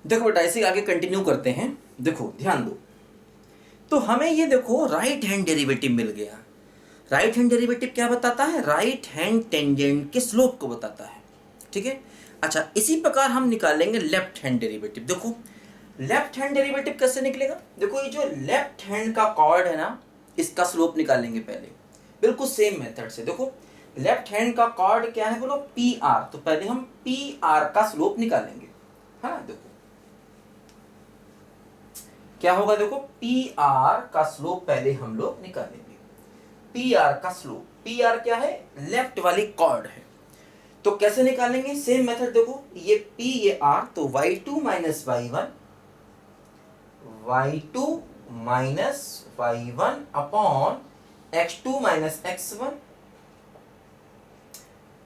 देखो बेटा इसे आगे कंटिन्यू करते हैं। देखो ध्यान दो, तो हमें ये देखो राइट हैंड डेरिवेटिव मिल गया। राइट हैंड डेरिवेटिव क्या बताता है? राइट हैंड टेंजेंट के स्लोप को बताता है। ठीक है। अच्छा, इसी प्रकार हम निकालेंगे लेफ्ट हैंड डेरिवेटिव। देखो लेफ्ट हैंड डेरिवेटिव कैसे निकलेगा? देखो ये जो लेफ्ट हैंड का कॉर्ड है ना, इसका स्लोप निकालेंगे पहले, बिल्कुल सेम मेथड से। देखो लेफ्ट हैंड का कॉर्ड क्या है बोलो? P R. तो पहले हम पी आर का स्लोप निकालेंगे, है ना। देखो क्या होगा? देखो पी आर का स्लोप पहले हम लोग निकालेंगे। पी आर का स्लोप, पी आर क्या है? लेफ्ट वाली कॉर्ड है। तो कैसे निकालेंगे? Same method. देखो ये P ये R, तो y2 minus y1, y2 minus y1 upon x2 minus x1।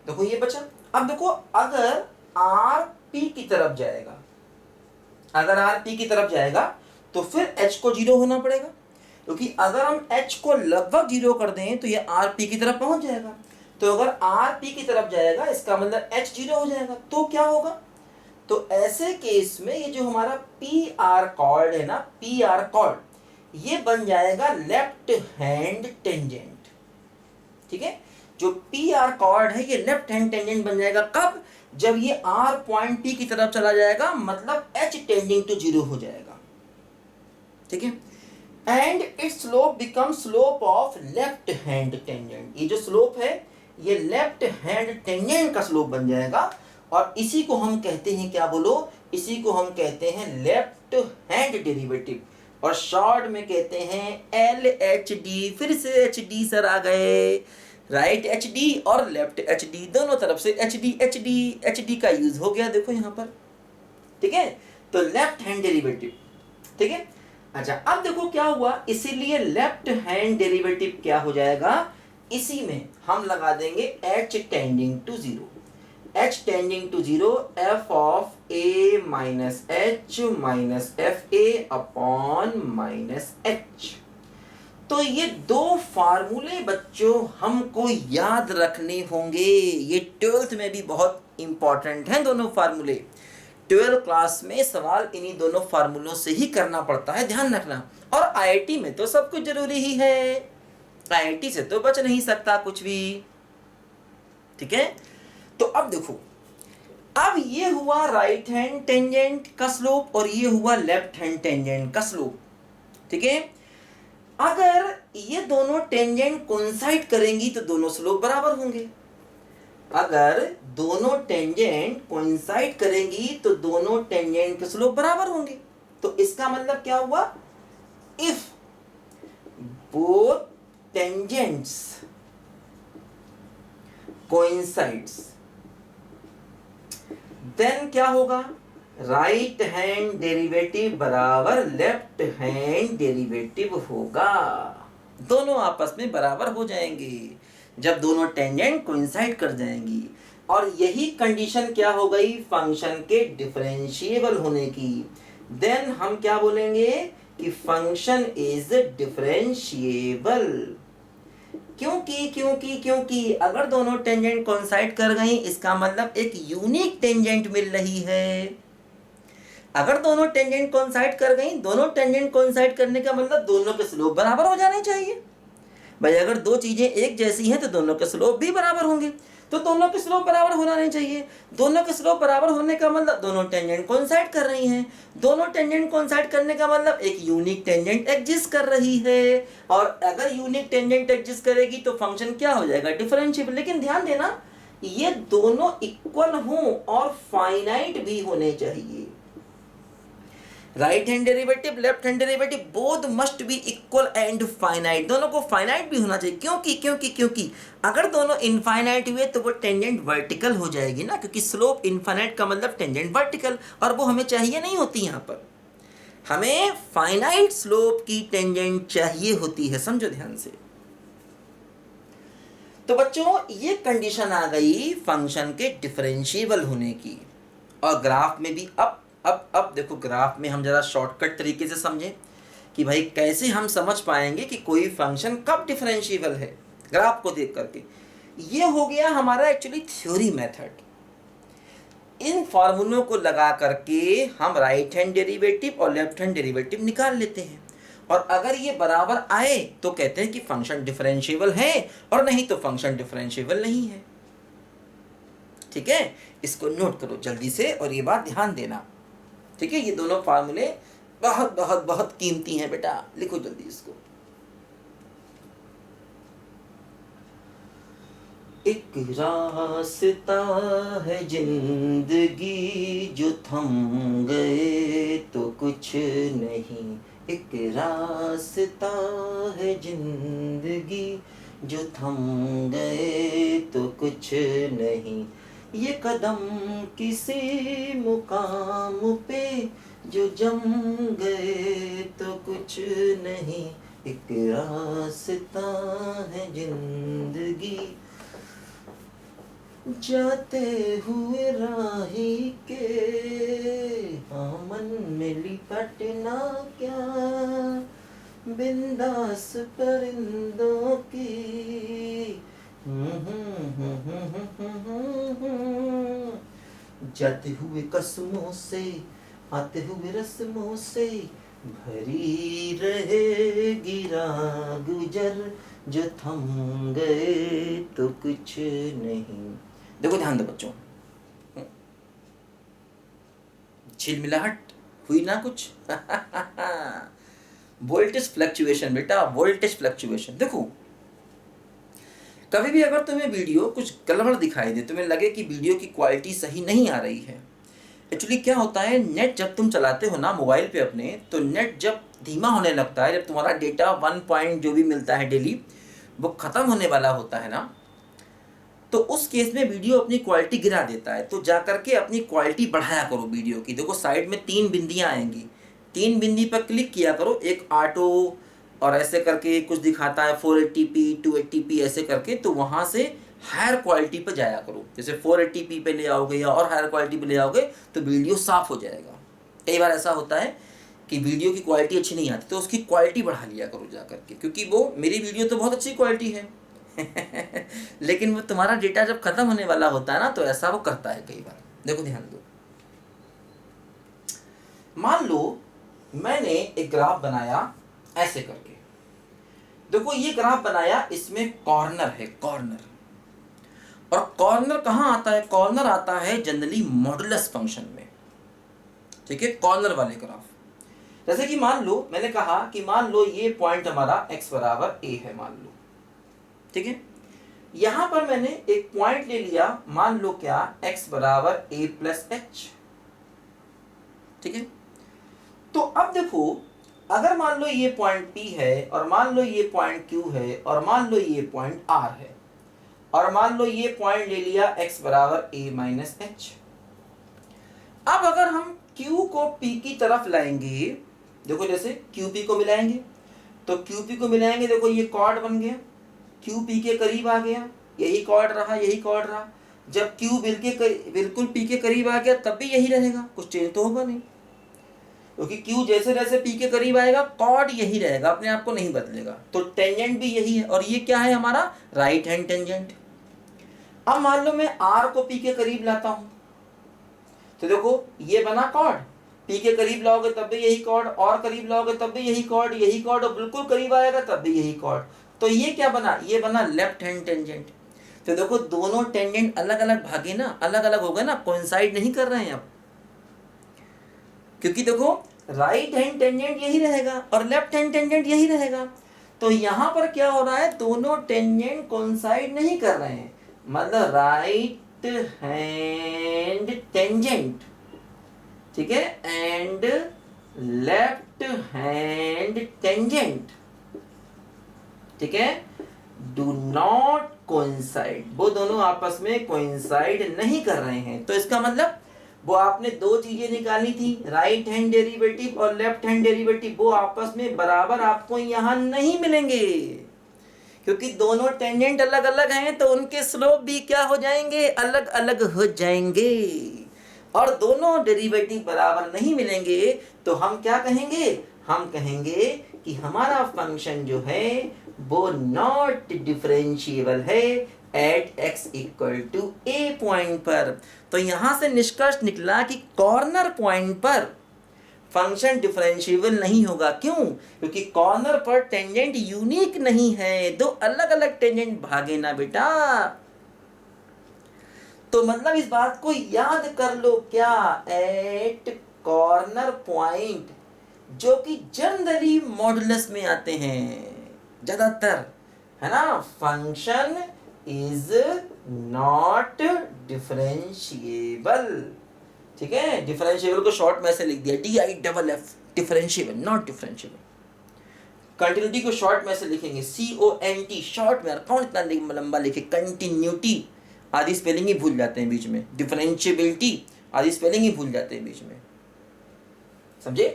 देखो ये बचा। अब देखो अगर R P की तरफ जाएगा, अगर R P की तरफ जाएगा तो फिर H को 0 होना पड़ेगा, क्योंकि अगर हम H को लगभग 0 कर दें तो ये R P की तरफ पहुंच जाएगा। तो अगर R P की तरफ जाएगा इसका मतलब H 0 हो जाएगा। तो क्या होगा? तो ऐसे केस में ये जो हमारा पी आर कॉर्ड है ना, पी आर कॉर्ड, ये बन जाएगा लेफ्ट हैंड टेंजेंट। ठीक है। जो पी आर कॉर्ड है ये लेफ्ट हैंड टेंजेंट बन जाएगा। कब? जब ये R पॉइंट P की तरफ चला जाएगा, मतलब H टेंडिंग टू 0 हो जाएगा। ठीक है। And it's slope become slope of left hand tangent. ये जो स्लोप है ये लेफ्ट हैंड टेंजेंट का स्लोप बन जाएगा। और इसी को हम कहते हैं क्या बोलो? इसी को हम कहते हैं लेफ्ट हैंड डेरिवेटिव, और शॉर्ट में कहते हैं LHD। फिर से HD सर आ गए। राइट HD और लेफ्ट HD, दोनों तरफ से HD का यूज हो गया। देखो यहाँ पर। ठीक है। तो लेफ्ट हैंड डेरिवेटिव। ठीक है। अच्छा, अब देखो क्या हुआ, इसीलिए लेफ्ट हैंड डेरिवेटिव क्या हो जाएगा? इसी में हम लगा देंगे H tending to 0। H tending to 0 f of a minus h minus F A upon minus h। तो ये दो फार्मूले बच्चों हमको याद रखने होंगे। ये 12th में भी बहुत इंपॉर्टेंट हैं दोनों फार्मूले। 12th क्लास में सवाल इन्हीं दोनों फार्मूलों से ही करना पड़ता है, ध्यान रखना। और IIT में तो सब कुछ जरूरी ही है, IIT से तो बच नहीं सकता कुछ भी। ठीक है। तो अब देखो, अब ये हुआ राइट हैंड टेंजेंट का स्लोप और ये हुआ लेफ्ट हैंड टेंजेंट का स्लोप। ठीक है। अगर ये दोनों टेंजेंट कोइंसाइड करेंगी तो दोनों स्लोप बराबर होंगे। अगर दोनों टेंजेंट कोइंसाइड करेंगी तो दोनों टेंजेंट के स्लोप बराबर होंगे। तो इसका मतलब क्या हुआ? If both tangents coincides then क्या होगा? राइट हैंड डेरिवेटिव बराबर लेफ्ट हैंड डेरिवेटिव होगा। दोनों आपस में बराबर हो जाएंगे जब दोनों टेंजेंट कोइंसाइड कर जाएंगी। और यही कंडीशन क्या हो गई? फंक्शन के डिफरेंशिएबल होने की। देन हम क्या बोलेंगे कि फंक्शन इज डिफरेंशिएबल। क्योंकि अगर दोनों टेंजेंट कोइंसाइड कर गई इसका मतलब एक यूनिक टेंजेंट मिल रही है। अगर दोनों टेंजेंट कोइंसाइड कर गई, दोनों टेंजेंट कोइंसाइड करने का मतलब दोनों के स्लोप बराबर हो जाने चाहिए। भाई अगर दो चीजें एक जैसी हैं तो दोनों के स्लोप भी बराबर होंगे, तो दोनों के स्लोप बराबर होना नहीं चाहिए। दोनों के स्लोप बराबर होने का मतलब दोनों टेंजेंट कोइंसाइड कर रही हैं। दोनों टेंजेंट कोइंसाइड करने का मतलब एक यूनिक टेंजेंट एग्जिस्ट कर रही है, और अगर यूनिक टेंजेंट एग्जिस्ट करेगी तो फंक्शन क्या हो जाएगा? डिफरेंशिएबल। लेकिन ध्यान देना, ये दोनों इक्वल हों और फाइनाइट भी होने चाहिए। Right hand derivative, left hand derivative both must be equal and finite. दोनों को फाइनाइट भी होना चाहिए। क्योंकि अगर दोनों इनफाइनाइट हुए तो वो टेंजेंट वर्टिकल हो जाएगी ना, क्योंकि स्लोप इनफाइनाइट का मतलब टेंजेंट वर्टिकल, और वो हमें चाहिए नहीं होती। यहाँ पर हमें फाइनाइट स्लोप की टेंजेंट चाहिए होती है, समझो ध्यान से। तो बच्चों ये कंडीशन आ गई फंक्शन के डिफरेंशिएबल होने की। और ग्राफ में भी अब देखो, ग्राफ में हम जरा शॉर्टकट तरीके से समझें कि भाई कैसे हम समझ पाएंगे कि कोई फंक्शन कब डिफरेंशिएबल है ग्राफ को देख करके। ये हो गया हमारा एक्चुअली थ्योरी मेथड। इन फार्मूलों को लगा करके हम राइट हैंड डेरिवेटिव और लेफ्ट हैंड डेरिवेटिव निकाल लेते हैं, और अगर ये बराबर आए तो कहते हैं कि फंक्शन डिफरेंशिएबल है, और नहीं तो फंक्शन डिफरेंशिएबल नहीं है। ठीक है, इसको नोट करो जल्दी से और ये बात ध्यान देना। ठीक है, ये दोनों फार्मूले बहुत बहुत बहुत कीमती हैं बेटा, लिखो जल्दी इसको। एक रास्ता है जिंदगी जो थम गए तो कुछ नहीं, एक रास्ता है जिंदगी जो थम गए तो कुछ नहीं, ये कदम किसी मुकाम पे जो जम गए तो कुछ नहीं, एक रास्ता है जिंदगी जाते हुए राही के, हाँ मन में लिपटना क्या बिंदास परिंदों की, जाते हुए कसमों से आते हुए रस्मों से भरी रहेगी राह गुजर, जो थम गए तो कुछ नहीं। देखो ध्यान दो बच्चों, झिलमिलाहट हुई ना कुछ वोल्टेज फ्लक्चुएशन बेटा, वोल्टेज फ्लक्चुएशन। देखो कभी भी अगर तुम्हें वीडियो कुछ गड़बड़ दिखाई दे, तुम्हें लगे कि वीडियो की क्वालिटी सही नहीं आ रही है, एक्चुअली क्या होता है, नेट जब तुम चलाते हो ना मोबाइल पे अपने, तो नेट जब धीमा होने लगता है, जब तुम्हारा डेटा 1 पॉइंट जो भी मिलता है डेली वो ख़त्म होने वाला होता है ना, तो उस केस में वीडियो अपनी क्वालिटी गिरा देता है। तो जा करके अपनी क्वालिटी बढ़ाया करो वीडियो की। देखो साइड में 3 बिंदियाँ आएंगी, 3 बिंदी पर क्लिक किया करो, एक ऑटो और ऐसे करके कुछ दिखाता है 480p 280p ऐसे करके, तो वहाँ से हायर क्वालिटी पे जाया करो। जैसे 480p पे ले आओगे या और हायर क्वालिटी पे ले आओगे तो वीडियो साफ हो जाएगा। कई बार ऐसा होता है कि वीडियो की क्वालिटी अच्छी नहीं आती, तो उसकी क्वालिटी बढ़ा लिया करो जा करके, क्योंकि वो मेरी वीडियो तो बहुत अच्छी क्वालिटी है लेकिन वो तुम्हारा डेटा जब खत्म होने वाला होता है ना, तो ऐसा वो करता है कई बार। देखो ध्यान दो, मान लो मैंने एक ग्राफ बनाया ऐसे करके, देखो ये ग्राफ बनाया, इसमें कॉर्नर है, कॉर्नर। और कॉर्नर कहाँ आता है, कॉर्नर आता है जनरली मॉडुलस फंक्शन में। ठीक है, कॉर्नर वाले ग्राफ। जैसे कि मान लो मैंने कहा कि मान लो ये पॉइंट हमारा x बराबर a है, मान लो। ठीक है, यहां पर मैंने एक पॉइंट ले लिया, मान लो क्या, x बराबर a प्लस h। ठीक है, तो अब देखो अगर मान लो ये पॉइंट P है, और मान लो ये पॉइंट Q है, और मान लो ये पॉइंट R है, और मान लो ये पॉइंट ले लिया x बराबर a माइनस h। अब अगर हम Q को P की तरफ लाएंगे, देखो जैसे QP को मिलाएंगे, तो QP को मिलाएंगे, देखो ये कॉर्ड बन गया, QP के करीब आ गया, यही कॉर्ड रहा, यही कॉर्ड रहा। जब Q बिल्कुल P के करीब आ गया तब भी यही रहेगा, कुछ चेंज तो होगा नहीं, क्योंकि Q जैसे जैसे P के करीब आएगा कॉर्ड यही रहेगा, अपने आप को नहीं बदलेगा। तो टेंजेंट भी यही है, और ये क्या है हमारा राइट हैंड टेंजेंट। अब मान लो मैं R को P के करीब लाता हूं, तो देखो ये बना कॉर्ड, P के करीब लाओगे तब भी यही कॉर्ड, और करीब लाओगे तब भी यही कॉर्ड, यही कॉर्ड, और बिल्कुल करीब आएगा तब भी यही कॉर्ड। तो ये क्या बना, ये बना लेफ्ट हैंड टेंजेंट। तो देखो दोनों टेंजेंट अलग अलग भागे ना, अलग अलग हो गए ना, कोइंसाइड नहीं कर रहे हैं अब, क्योंकि देखो राइट हैंड टेंजेंट यही रहेगा और लेफ्ट हैंड टेंजेंट यही रहेगा। तो यहाँ पर क्या हो रहा है, दोनों टेंजेंट कोइंसाइड नहीं कर रहे हैं, मतलब राइट हैंड टेंजेंट, ठीक है, एंड लेफ्ट हैंड टेंजेंट, ठीक है, डू नॉट कोइंसाइड, वो दोनों आपस में कोइंसाइड नहीं कर रहे हैं। तो इसका मतलब वो आपने दो चीजें निकाली थी, राइट हैंड डेरिवेटिव और लेफ्ट हैंड डेरिवेटिव, वो आपस में बराबर आपको यहां नहीं मिलेंगे, क्योंकि दोनों टेंजेंट अलग अलग हैं, तो उनके स्लोप भी क्या हो जाएंगे, अलग अलग हो जाएंगे। और दोनों डेरिवेटिव बराबर नहीं मिलेंगे तो हम क्या कहेंगे, हम कहेंगे कि हमारा फंक्शन जो है वो नॉट डिफरेंशिएबल है at x equal to a point पर। तो यहां से निष्कर्ष निकला कि कॉर्नर पॉइंट पर फंक्शन डिफरेंशिएबल नहीं होगा। क्यों? क्योंकि कॉर्नर पर टेंजेंट यूनिक नहीं है, दो अलग अलग टेंजेंट भागे ना बेटा। तो मतलब इस बात को याद कर लो, क्या एट कॉर्नर पॉइंट, जो कि जनरली मॉडुलस में आते हैं ज्यादातर, है ना, फंक्शन इज नॉट डिफरेंशिएबल। ठीक है, डिफरेंशिएबल को शॉर्ट में ऐसे लिख दिया, DIFF, differentiable, not differentiable. Continuity को शॉर्ट में ऐसे लिखेंगे, CONT, शॉर्ट में, कौन इतना लंबा लिखे, कंटिन्यूटी आदि स्पेलिंग ही भूल जाते हैं बीच में, डिफरेंशिएबिलिटी आदि स्पेलिंग ही भूल जाते हैं बीच में, समझे?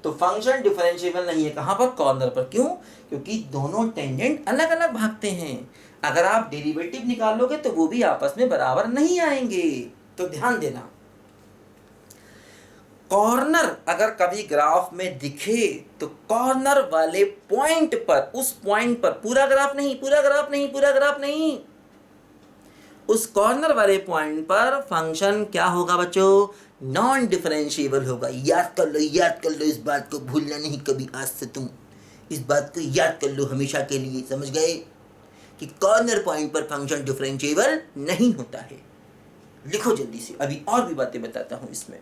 तो फंक्शन डिफरेंशिएबल नहीं है, कहां पर? कॉर्नर पर। क्यों? क्योंकि दोनों टेंजेंट अलग अलग भागते हैं। अगर आप डेरिवेटिव निकालोगे तो वो भी आपस में बराबर नहीं आएंगे। तो ध्यान देना, कॉर्नर अगर कभी ग्राफ में दिखे तो कॉर्नर वाले पॉइंट पर, उस पॉइंट पर, पूरा ग्राफ नहीं, पूरा ग्राफ नहीं, पूरा ग्राफ नहीं, उस कॉर्नर वाले पॉइंट पर फंक्शन क्या होगा बच्चों? नॉन डिफरेंशिएबल होगा। याद कर लो, याद कर लो, इस बात को भूलना नहीं कभी। आज से तुम इस बात को याद कर लो हमेशा के लिए, समझ गए? कि कॉर्नर पॉइंट पर फंक्शन डिफरेंशिएबल नहीं होता है। लिखो जल्दी से, अभी और भी बातें बताता हूं इसमें।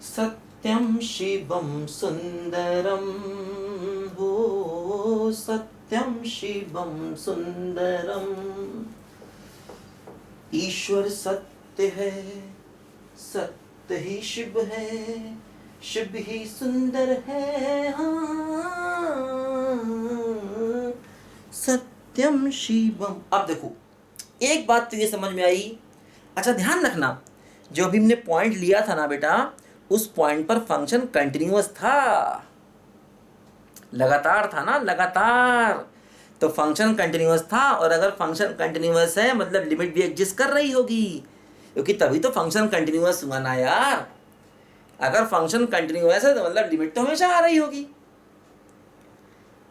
सत्यम शिवम सुंदरम, हो सत्यम शिवम सुंदरम, ईश्वर सत्य है, सत्य ही शिव है, शिव ही सुंदर है, हाँ सत्यम शिवम। अब देखो, एक बात तो ये समझ में आई। अच्छा ध्यान रखना, जो अभी हमने पॉइंट लिया था ना बेटा, उस पॉइंट पर फंक्शन कंटिन्यूअस था, लगातार था ना, लगातार। तो फंक्शन कंटिन्यूअस था, और अगर फंक्शन कंटिन्यूअस है मतलब लिमिट भी एग्जिस्ट कर रही होगी, क्योंकि तभी तो फंक्शन कंटिन्यूअस हुआ ना यार। अगर फंक्शन कंटिन्यूअस है तो मतलब लिमिट तो हमेशा आ रही होगी।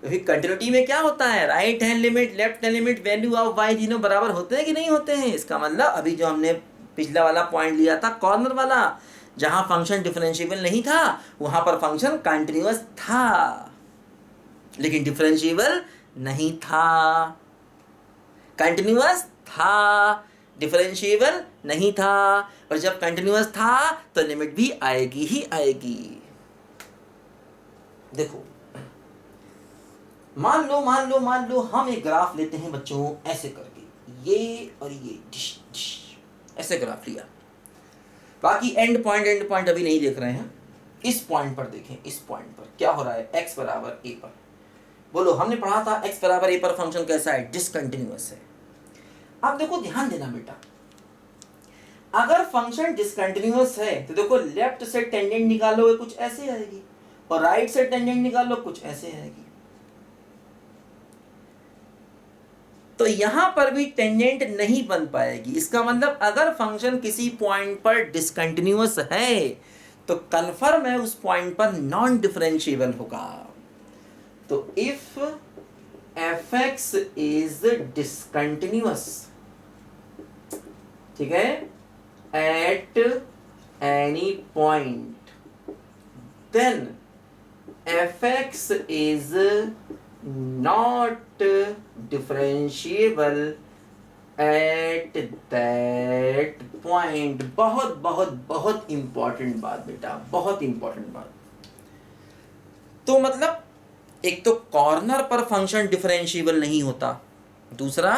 क्योंकि कंटिन्यूटी में क्या होता है, right hand limit, left hand limit, value of y तीनों बराबर होते हैं कि नहीं होते हैं। इसका मतलब अभी जो हमने पिछला वाला पॉइंट लिया था, कॉर्नर वाला, जहां फंक्शन डिफरेंशिएबल नहीं था, वहां पर फंक्शन कंटिन्यूअस था लेकिन डिफरेंशिएबल नहीं था। कंटिन्यूअस था, डिफरेंशिएबल नहीं था। और जब कंटिन्यूअस था तो लिमिट भी आएगी ही आएगी। देखो, मान लो हम एक ग्राफ लेते हैं बच्चों, ऐसे करके, ये और ये डिश डिश, ऐसे ग्राफ लिया। बाकी एंड पॉइंट अभी नहीं देख रहे हैं, इस पॉइंट पर देखें। इस पॉइंट पर क्या हो रहा है, x बराबर a पर। बोलो, हमने पढ़ा था x बराबर a पर फंक्शन कैसा है, डिसकंटिन्यूअस है। अब देखो ध्यान देना बेटा, अगर फंक्शन डिसकंटिन्यूअस है तो देखो लेफ्ट से टेंजेंट निकालोगे कुछ ऐसे आएगी, और राइट से टेंजेंट निकालो कुछ ऐसे आएगी। तो यहां पर भी टेंजेंट नहीं बन पाएगी। इसका मतलब अगर फंक्शन किसी पॉइंट पर डिसकंटिन्यूअस है तो कन्फर्म है उस पॉइंट पर नॉन डिफरेंशिएबल होगा। तो इफ fx इज डिसकंटिन्यूअस, ठीक है, at any point, then fx is not differentiable at that point. बहुत बहुत बहुत इंपॉर्टेंट बात बेटा, बहुत इंपॉर्टेंट बात। तो मतलब एक तो कॉर्नर पर फंक्शन डिफरेंशिएबल नहीं होता, दूसरा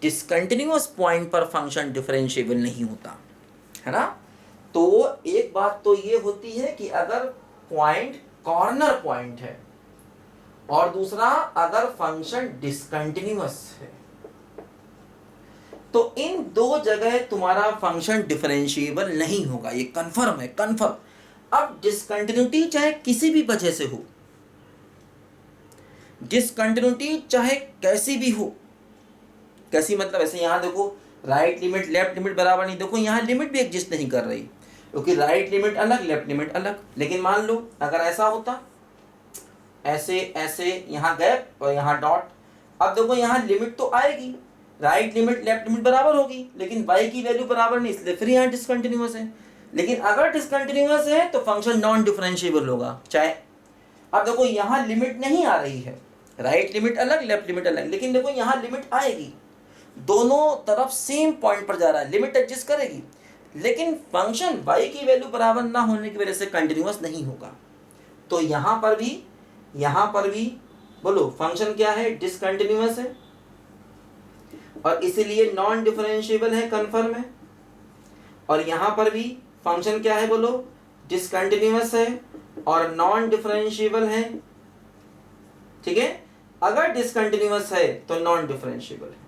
डिसकंटिन्यूअस पॉइंट पर फंक्शन डिफरेंशिएबल नहीं होता, है ना। तो एक बात तो ये होती है कि अगर पॉइंट कॉर्नर पॉइंट है, और दूसरा अगर फंक्शन डिसकंटिन्यूअस है, तो इन दो जगह तुम्हारा फंक्शन डिफरेंशिएबल नहीं होगा, ये कंफर्म है, कंफर्म। अब डिसकंटिन्यूटी चाहे किसी भी वजह से हो, डिसकंटिन्यूटी चाहे कैसी भी हो, कैसी मतलब ऐसे यहां देखो, राइट लिमिट लेफ्ट लिमिट बराबर नहीं, देखो यहां लिमिट भी एग्जिस्ट नहीं कर रही, क्योंकि राइट लिमिट अलग, लेफ्ट लिमिट अलग। लेकिन मान लो अगर ऐसा होता ऐसे ऐसे, यहाँ गैप और यहाँ डॉट। अब देखो यहाँ लिमिट तो आएगी, राइट लिमिट लेफ्ट लिमिट बराबर होगी, लेकिन y की वैल्यू बराबर नहीं, इसलिए फिर यहाँ डिसकंटिन्यूअस है। लेकिन अगर डिसकंटिन्यूअस है तो फंक्शन नॉन डिफरेंशिएबल होगा चाहे। अब देखो यहाँ लिमिट नहीं आ रही है, राइट लिमिट अलग लेफ्ट लिमिट अलग, लेकिन देखो यहाँ लिमिट आएगी, दोनों तरफ सेम पॉइंट पर जा रहा है, लिमिट एडजस्ट करेगी, लेकिन फंक्शन y की वैल्यू बराबर ना होने की वजह से कंटिन्यूअस नहीं होगा। तो यहाँ पर भी बोलो फंक्शन क्या है, डिसकंटिन्यूअस है और इसीलिए नॉन डिफरेंशिएबल है, कन्फर्म है। और यहाँ पर भी फंक्शन क्या है, बोलो डिसकंटिन्यूअस है और नॉन डिफरेंशिएबल है, ठीक है। अगर डिसकंटिन्यूअस है तो नॉन डिफरेंशिएबल है,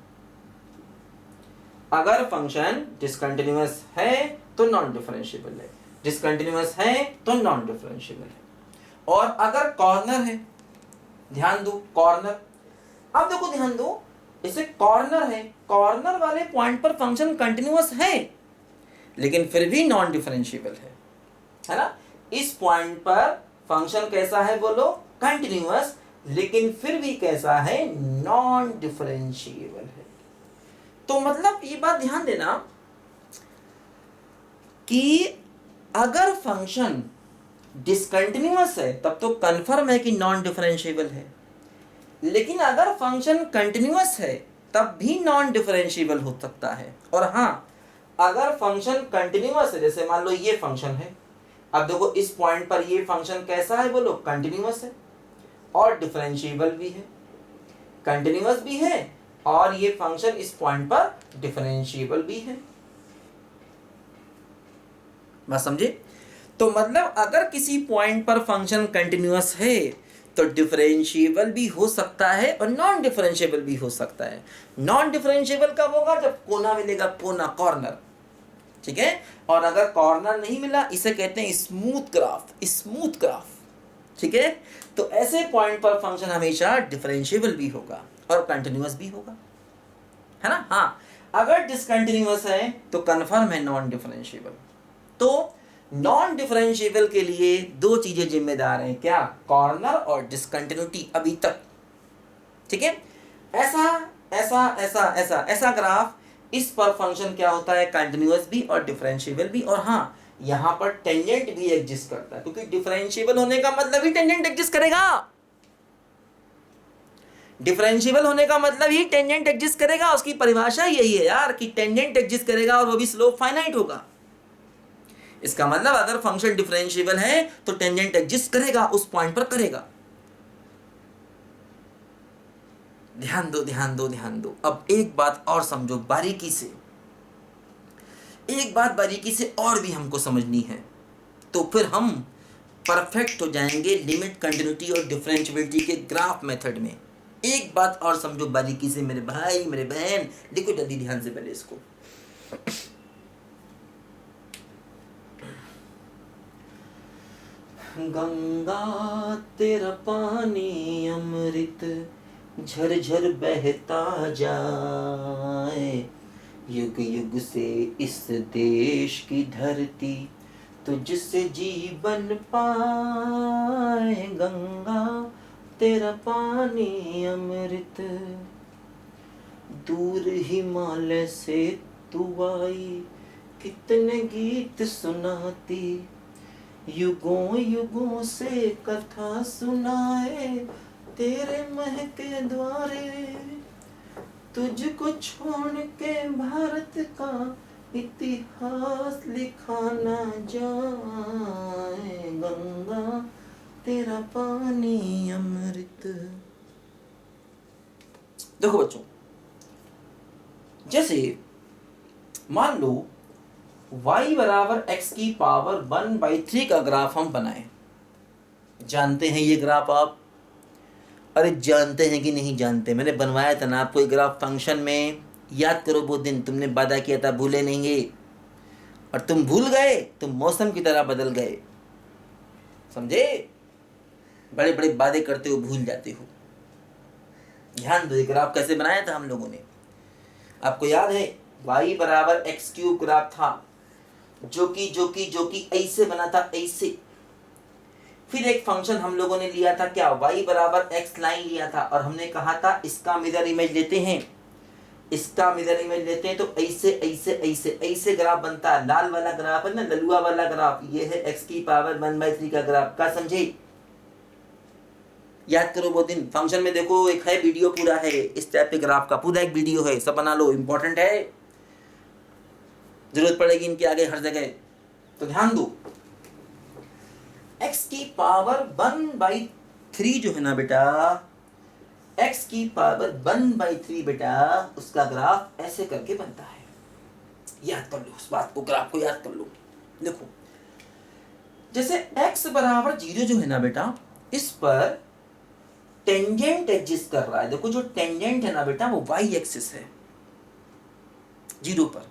अगर फंक्शन डिसकंटिन्यूअस है तो नॉन डिफरेंशिएबल है, डिसकंटिन्यूअस है तो नॉन डिफरेंशिएबल है। और अगर कॉर्नर है, ध्यान दो कॉर्नर, अब देखो ध्यान दो, इसे कॉर्नर है, कॉर्नर वाले पॉइंट पर फंक्शन कंटिन्यूअस है लेकिन फिर भी नॉन डिफरेंशिएबल है ना। इस पॉइंट पर फंक्शन कैसा है, बोलो कंटिन्यूअस, लेकिन फिर भी कैसा है, नॉन डिफरेंशिएबल है। तो मतलब ये बात ध्यान देना कि अगर फंक्शन डिसकंटिन्यूअस है तब तो कंफर्म है कि नॉन डिफरेंशिएबल है, लेकिन अगर फंक्शन कंटिन्यूअस है तब भी नॉन डिफरेंशिएबल हो सकता है। और हाँ, अगर फंक्शन कंटिन्यूअस है, जैसे मान लो ये फंक्शन है, अब देखो इस पॉइंट पर ये फंक्शन कैसा है, बोलो कंटिन्यूअस है और डिफरेंशिएबल भी है, कंटिन्यूअस भी है और ये फंक्शन इस पॉइंट पर डिफरेंशिएबल भी है। बात समझे? तो मतलब अगर किसी पॉइंट पर फंक्शन कंटिन्यूअस है तो डिफरेंशिएबल भी हो सकता है और नॉन डिफरेंशिएबल भी हो सकता है। नॉन डिफरेंशिएबल कब होगा, जब कोना मिलेगा, कोना कॉर्नर, ठीक है। और अगर कॉर्नर नहीं मिला, इसे कहते हैं स्मूथ ग्राफ, स्मूथ ग्राफ, ठीक है। तो ऐसे पॉइंट पर फंक्शन हमेशा डिफरेंशिएबल भी होगा और कंटिन्यूअस भी होगा, है ना। हाँ, अगर डिसकंटिन्यूअस है तो कंफर्म है नॉन डिफरेंशिएबल। तो नॉन डिफरेंशिएबल के लिए दो चीजें जिम्मेदार हैं, क्या, कॉर्नर और डिसकंटिन्यूटी अभी तक, ठीक है। ऐसा ऐसा ऐसा ऐसा ऐसा ग्राफ, इस पर फंक्शन क्या होता है, कंटिन्यूअस भी और डिफरेंशिएबल भी। और हाँ, यहाँ पर टेंजेंट भी एग्जिस्ट करता है, क्योंकि डिफरेंशिएबल होने का मतलब ही टेंजेंट एग्जिस्ट करेगा, डिफरेंशिएबल होने का मतलब ही टेंजेंट एग्जिस्ट करेगा। उसकी परिभाषा यही है यार कि टेंजेंट एग्जिस्ट करेगा और वो भी स्लोप फाइनाइट होगा। इसका मतलब अगर फंक्शन डिफरेंशिएबल है तो टेंजेंट एग्जिस्ट करेगा, उस पॉइंट पर करेगा। ध्यान दो ध्यान दो ध्यान दो। अब एक बात और समझो बारीकी से, एक बात बारीकी से और भी हमको समझनी है, तो फिर हम परफेक्ट हो जाएंगे लिमिट, कंटिन्यूटी और डिफरेंशिएबिलिटी के ग्राफ मेथड में। एक बात और समझो बारीकी से मेरे भाई मेरे बहन, लिखो जल्दी ध्यान से पहले इसको। गंगा तेरा पानी अमृत झरझर बहता जाए, युग युग से इस देश की धरती तुझसे जीवन पाए। गंगा तेरा पानी अमृत, दूर हिमालय से तू आई, कितने गीत सुनाती, युगों युगों से कथा सुनाए, तेरे महके द्वारे, तुझको छोड़ के भारत का इतिहास लिखा ना जाए। गंगा तेरा पानी अमृत। देखो बच्चों, जैसे मान लो y बराबर x की पावर 1/3 का ग्राफ हम बनाए। जानते हैं ये ग्राफ आप? अरे जानते हैं कि नहीं जानते? मैंने बनवाया था ना आपको ये ग्राफ फंक्शन में, याद करो वो दिन तुमने वादा किया था, भूले नहीं ये, और तुम भूल गए, तुम मौसम की तरह बदल गए, समझे? बड़े बड़े वादे करते हो, भूल जाते हो। ध्यान दो, ये ग्राफ कैसे बनाया था हम लोगों ने, आपको याद है? y बराबर x³ ग्राफ था, जो कि ऐसे बना था, ऐसे। फिर एक फंक्शन हम लोगों ने लिया था क्या, y बराबर x लाइन लिया था और हमने कहा था इसका मिरर इमेज लेते हैं, इसका मिरर इमेज लेते हैं तो ऐसे ऐसे ऐसे ऐसे ग्राफ बनता है। लाल वाला ग्राफ है ना, ललुआ वाला ग्राफ, ये है x की पावर 1/3 का ग्राफ का, समझे? याद करो वो दिन फंक्शन में, देखो एक है वीडियो पूरा है इस टाइप के ग्राफ का, पूरा एक वीडियो है, सब बना लो, इंपॉर्टेंट है, जरूरत पड़ेगी इनके आगे हर जगह, तो ध्यान दो। x की पावर 1/3 जो है ना बेटा, x की पावर 1/3 बेटा, उसका ग्राफ ऐसे करके बनता है। याद कर लो उस बात को, ग्राफ को याद कर लो। देखो जैसे x बराबर 0 जो है ना बेटा, इस पर टेंजेंट एग्जिस्ट कर रहा है। देखो जो टेंजेंट है ना बेटा वो y एक्सिस है 0 पर,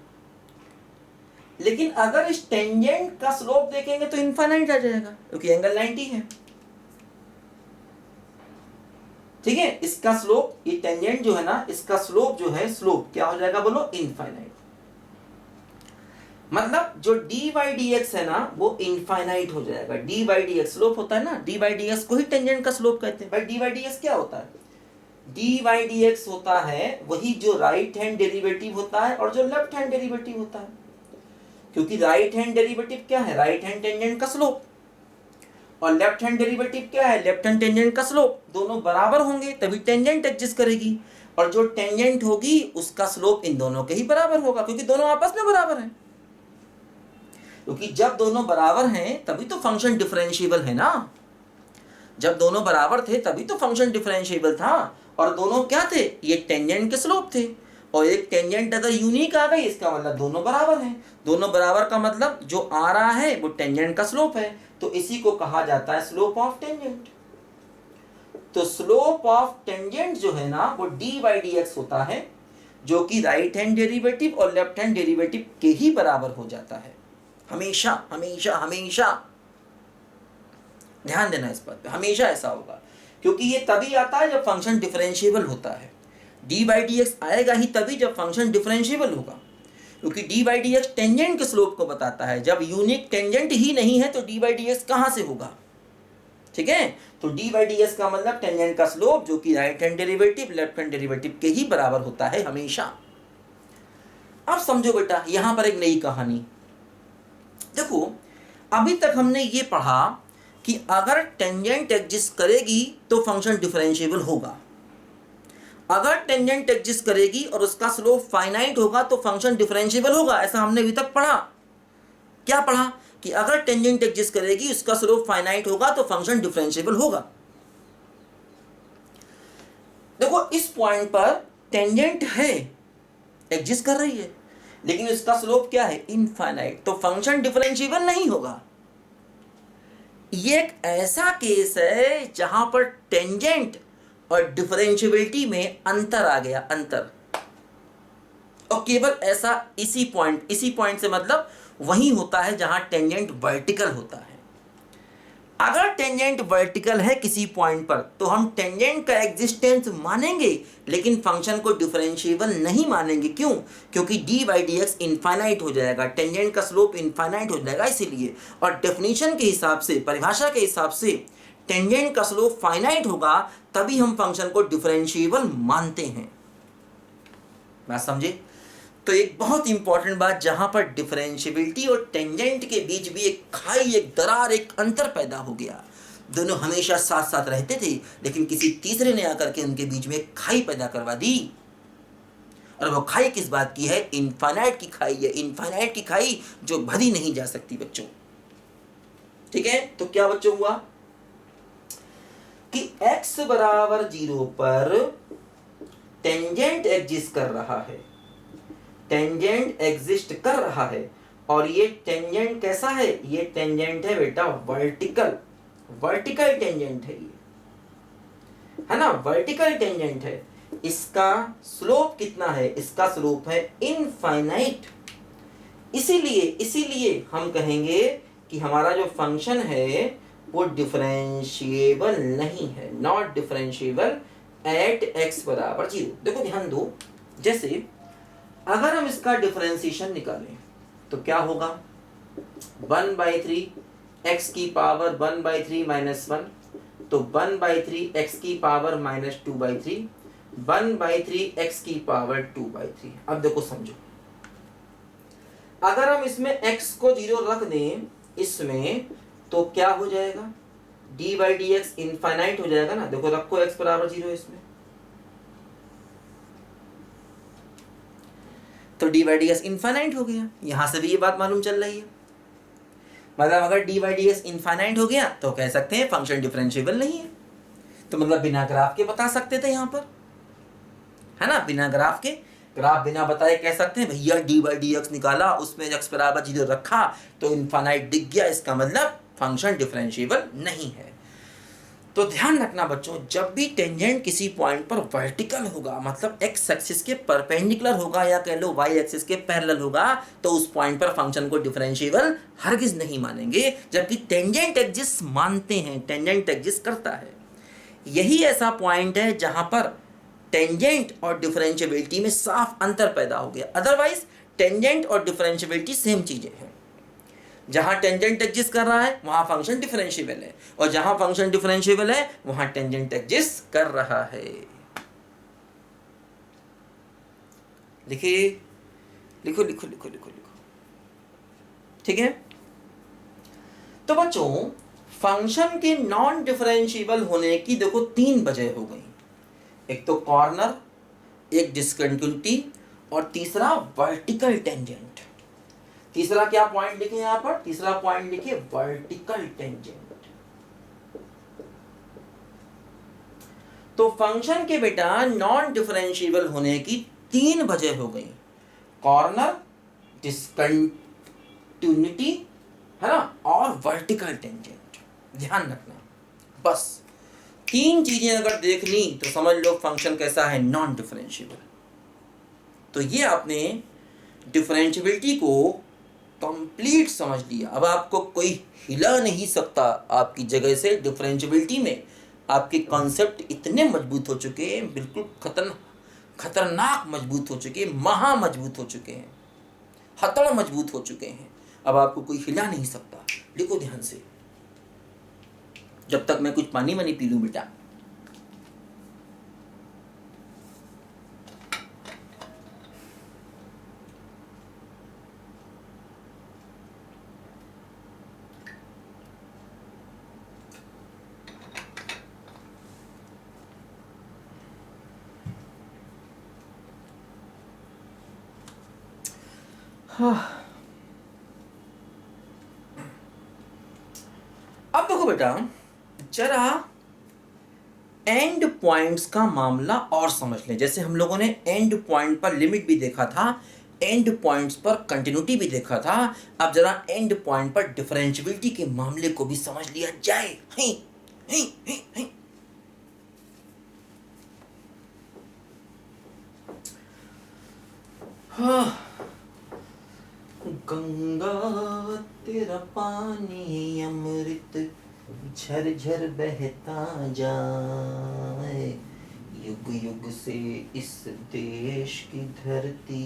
लेकिन अगर इस टेंजेंट का स्लोप देखेंगे तो इनफाइनाइट आ जाएगा क्योंकि एंगल 90 है। ठीक है, इसका स्लोप, ये टेंजेंट जो है ना, इसका स्लोप जो है, स्लोप क्या हो जाएगा बोलो, इनफाइनाइट। मतलब जो dy dx है ना वो इनफाइनाइट हो जाएगा। dy dx स्लोप होता है ना, dy dx को ही टेंजेंट का स्लोप कहते हैं। भाई dy dx क्या होता है? dy dx होता है वही जो राइट हैंड डेरिवेटिव होता है और जो लेफ्ट हैंड डेरिवेटिव होता है, क्योंकि राइट हैंड डेरिवेटिव क्या है, राइट हैंड टेंजेंट का स्लोप, और लेफ्ट हैंड डेरिवेटिव क्या है, लेफ्ट हैंड टेंजेंट का स्लोप। दोनों बराबर होंगे तभी टेंजेंट एग्जिस्ट करेगी, और जो टेंजेंट होगी उसका स्लोप इन दोनों के ही बराबर होगा, क्योंकि दोनों आपस में बराबर हैं। क्योंकि जब दोनों बराबर हैं तभी तो फंक्शन डिफरेंशिएबल है ना, जब दोनों बराबर थे तभी तो फंक्शन डिफरेंशिएबल था। और दोनों क्या थे, ये टेंजेंट के स्लोप थे, और एक टेंजेंट अगर यूनिक आ गई इसका मतलब दोनों बराबर हैं। दोनों बराबर का मतलब जो आ रहा है वो टेंजेंट का स्लोप है, तो इसी को कहा जाता है स्लोप ऑफ टेंजेंट। तो स्लोप ऑफ टेंजेंट जो है ना वो dy dx होता है, जो कि राइट हैंड डेरिवेटिव और लेफ्ट हैंड डेरिवेटिव के ही बराबर हो जाता है, हमेशा हमेशा हमेशा। ध्यान देना इस बात पे, हमेशा ऐसा होगा, क्योंकि ये तभी आता है जब फंक्शन डिफरेंशिएबल होता है। dy dx आएगा ही तभी जब फंक्शन डिफरेंशिएबल होगा, क्योंकि dy dx टेंजेंट के स्लोप को बताता है। जब यूनिक टेंजेंट ही नहीं है तो dy dx कहां से होगा? ठीक है, तो dy dx का मतलब टेंजेंट का स्लोप, जो कि right hand derivative left hand derivative के ही बराबर होता है हमेशा। अब समझो बेटा यहां पर एक नई कहानी। देखो अभी तक हमने ये पढ़ा कि अगर टेंजेंट एग्जिस्ट करेगी तो फंक्शन डिफरेंशिएबल होगा, अगर टेंजेंट एग्जिस्ट करेगी और उसका स्लोप फाइनाइट होगा तो फंक्शन डिफरेंशिएबल होगा। ऐसा हमने अभी तक पढ़ा। क्या पढ़ा? कि अगर टेंजेंट एग्जिस्ट करेगी, उसका स्लोप फाइनाइट होगा तो फंक्शन डिफरेंशिएबल होगा। देखो इस पॉइंट पर टेंजेंट है, एग्जिस्ट कर रही है, लेकिन इसका स्लोप क्या है, इनफाइनाइट, तो फंक्शन डिफरेंशिएबल नहीं होगा। ये एक ऐसा केस है जहां पर टेंजेंट और डिफरेंशिएबिलिटी में अंतर आ गया, अंतर। और केवल ऐसा इसी पॉइंट से मतलब वही होता है जहां टेंजेंट वर्टिकल होता है। अगर टेंजेंट वर्टिकल है किसी पॉइंट पर तो हम टेंजेंट का एग्जिस्टेंस मानेंगे, लेकिन फंक्शन को डिफरेंशिएबल नहीं मानेंगे। क्यों? क्योंकि dy dx इनफाइनाइट हो जाएगा, टेंजेंट का स्लोप इनफाइनाइट हो जाएगा इसीलिए। और डेफिनेशन के हिसाब से, परिभाषा के हिसाब से टेंजेंट का स्लोप फाइनाइट होगा तभी हम फंक्शन को डिफरेंशिएबल मानते हैं। बात समझे? तो एक बहुत इंपॉर्टेंट बात, जहां पर डिफरेंशिएबिलिटी और टेंजेंट के बीच भी एक खाई, एक दरार, एक अंतर पैदा हो गया। दोनों हमेशा साथ साथ रहते थे, लेकिन किसी तीसरे ने आकर के उनके बीच में एक खाई पैदा करवा दी। और वो खाई किस बात की है? इनफाइनाइट की खाई है, इनफाइनाइट की खाई जो भरी नहीं जा सकती बच्चों। ठीक है, तो क्या बच्चों हुआ कि x बराबर 0 पर टेंजेंट एग्जिस्ट कर रहा है, टेंजेंट एग्जिस्ट कर रहा है। और ये टेंजेंट कैसा है? ये टेंजेंट है बेटा वर्टिकल, वर्टिकल टेंजेंट है ये, है ना, वर्टिकल टेंजेंट है। इसका स्लोप कितना है? इसका स्लोप है इनफाइनाइट। इसीलिए हम कहेंगे कि हमारा जो फंक्शन है वो डिफरेंशिएबल नहीं है, नॉट डिफरेंशिएबल एट x बराबर 0। देखो ध्यान दो, जैसे अगर हम इसका डिफरेंशिएशन निकालें तो क्या होगा, 1/3 एक्स की पावर 1/3 माइनस 1, तो 1/3 एक्स की पावर माइनस 2/3, 1/3 एक्स की पावर 2/3। अब देखो समझो, अगर हम इसमें x को 0 रख दें इसमें, तो क्या हो जाएगा, d/dx इनफाइनाइट हो जाएगा ना। देखो रखो x बराबर 0 इसमें, तो d/dx इनफाइनाइट हो गया। यहां से भी ये बात मालूम चल रही है, मतलब अगर d/dx इनफाइनाइट हो गया तो कह सकते हैं फंक्शन डिफरेंशिएबल नहीं है। तो मतलब बिना ग्राफ के बता सकते थे यहां पर, है ना, बिना ग्राफ के, ग्राफ बिना बताए कह सकते हैं भैया d/dx निकाला, उसमें x बराबर 0 रखा तो इनफाइनाइट दिख गया, इसका मतलब फंक्शन डिफरेंशिएबल नहीं है। तो ध्यान रखना बच्चों, जब भी टेंजेंट किसी पॉइंट पर वर्टिकल होगा, मतलब x एक्सिस के परपेंडिकुलर होगा या कह लो y एक्सिस के पैरेलल होगा, तो उस पॉइंट पर फंक्शन को डिफरेंशिएबल हरगिज नहीं मानेंगे। जबकि टेंजेंट एग्जिस्ट मानते हैं, टेंजेंट एग्जिस्ट करता है। यही ऐसा पॉइंट है जहां पर टेंजेंट और डिफरेंशिएबिलिटी में साफ अंतर पैदा हो गया। अदरवाइज टेंजेंट और डिफरेंशिएबिलिटी सेम चीजें हैं। जहां टेंजेंट एग्जिस्ट कर रहा है वहां फंक्शन डिफरेंशिएबल है, और जहां फंक्शन डिफरेंशिएबल है वहां टेंजेंट एग्जिस्ट कर रहा है। लिखिए, लिखो लिखो लिखो लिखो लिखो, ठीक है। तो बच्चों फंक्शन के नॉन डिफरेंशिएबल होने की देखो 3 वजह हो गई। एक तो कॉर्नर, एक डिस्कंटिन्यूटी, और तीसरा वर्टिकल टेंजेंट। तीसरा क्या पॉइंट लिखे यहां पर, तीसरा पॉइंट लिखे वर्टिकल टेंजेंट। तो फंक्शन के बेटा नॉन डिफरेंशिएबल होने की 3 वजह हो गई, कॉर्नर, डिस्कंटिन्यूटी, है ना, और वर्टिकल टेंजेंट। ध्यान रखना, बस 3 चीजें अगर देख ली तो समझ लो फंक्शन कैसा है, नॉन डिफरेंशिएबल। तो ये आपने डिफरेंशिएबिलिटी को कंप्लीट समझ लिया। अब आपको कोई हिला नहीं सकता आपकी जगह से। डिफरेंशिएबिलिटी में आपके कॉन्सेप्ट इतने मजबूत हो चुके हैं, बिल्कुल खतरनाक मजबूत हो चुके हैं, महा मजबूत हो चुके हैं, हथौड़ मजबूत हो चुके हैं। अब आपको कोई हिला नहीं सकता। लिखो ध्यान से, जब तक मैं कुछ पानी वानी पी लूं बेटा। अब देखो बेटा, जरा एंड पॉइंट्स का मामला और समझ लें। जैसे हम लोगों ने एंड पॉइंट पर लिमिट भी देखा था, एंड पॉइंट्स पर कंटिन्यूटी भी देखा था। अब जरा एंड पॉइंट पर डिफरेंशिएबिलिटी के मामले को भी समझ लिया जाए। हैं। गंगा तेरा पानी अमृत झरझर बहता जाए, युग युग से इस देश की धरती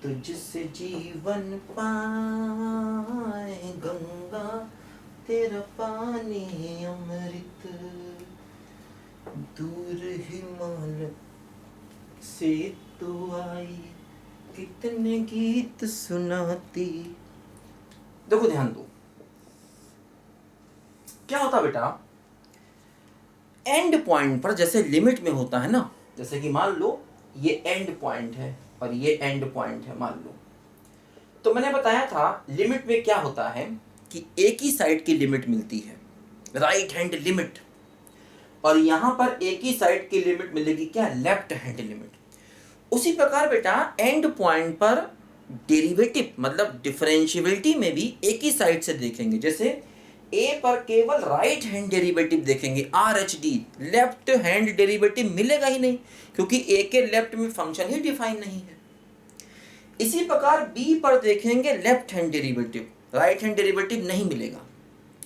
तुझसे जीवन पाए। गंगा तेरा पानी अमृत, दूर हिमालय से तू आई, कितने गीत सुनाती। देखो ध्यान दो, क्या होता बेटा, एंड पॉइंट पर जैसे लिमिट में होता है ना, जैसे कि मान लो ये एंड पॉइंट है और ये एंड पॉइंट है मान लो, तो मैंने बताया था लिमिट में क्या होता है कि एक ही साइड की लिमिट मिलती है, राइट हैंड लिमिट, और यहां पर एक ही साइड की लिमिट मिलेगी क्या, लेफ्ट हैंड लिमिट। उसी प्रकार बेटा एंड पॉइंट पर डेरिवेटिव मतलब डिफरेंशिएबिलिटी में भी एक ही साइड से देखेंगे। जैसे a पर केवल राइट हैंड डेरिवेटिव देखेंगे, RHD, लेफ्ट हैंड डेरिवेटिव मिलेगा ही नहीं, क्योंकि a के लेफ्ट में फंक्शन ही डिफाइन नहीं है। इसी प्रकार b पर देखेंगे left hand derivative, right hand derivative नहीं मिलेगा,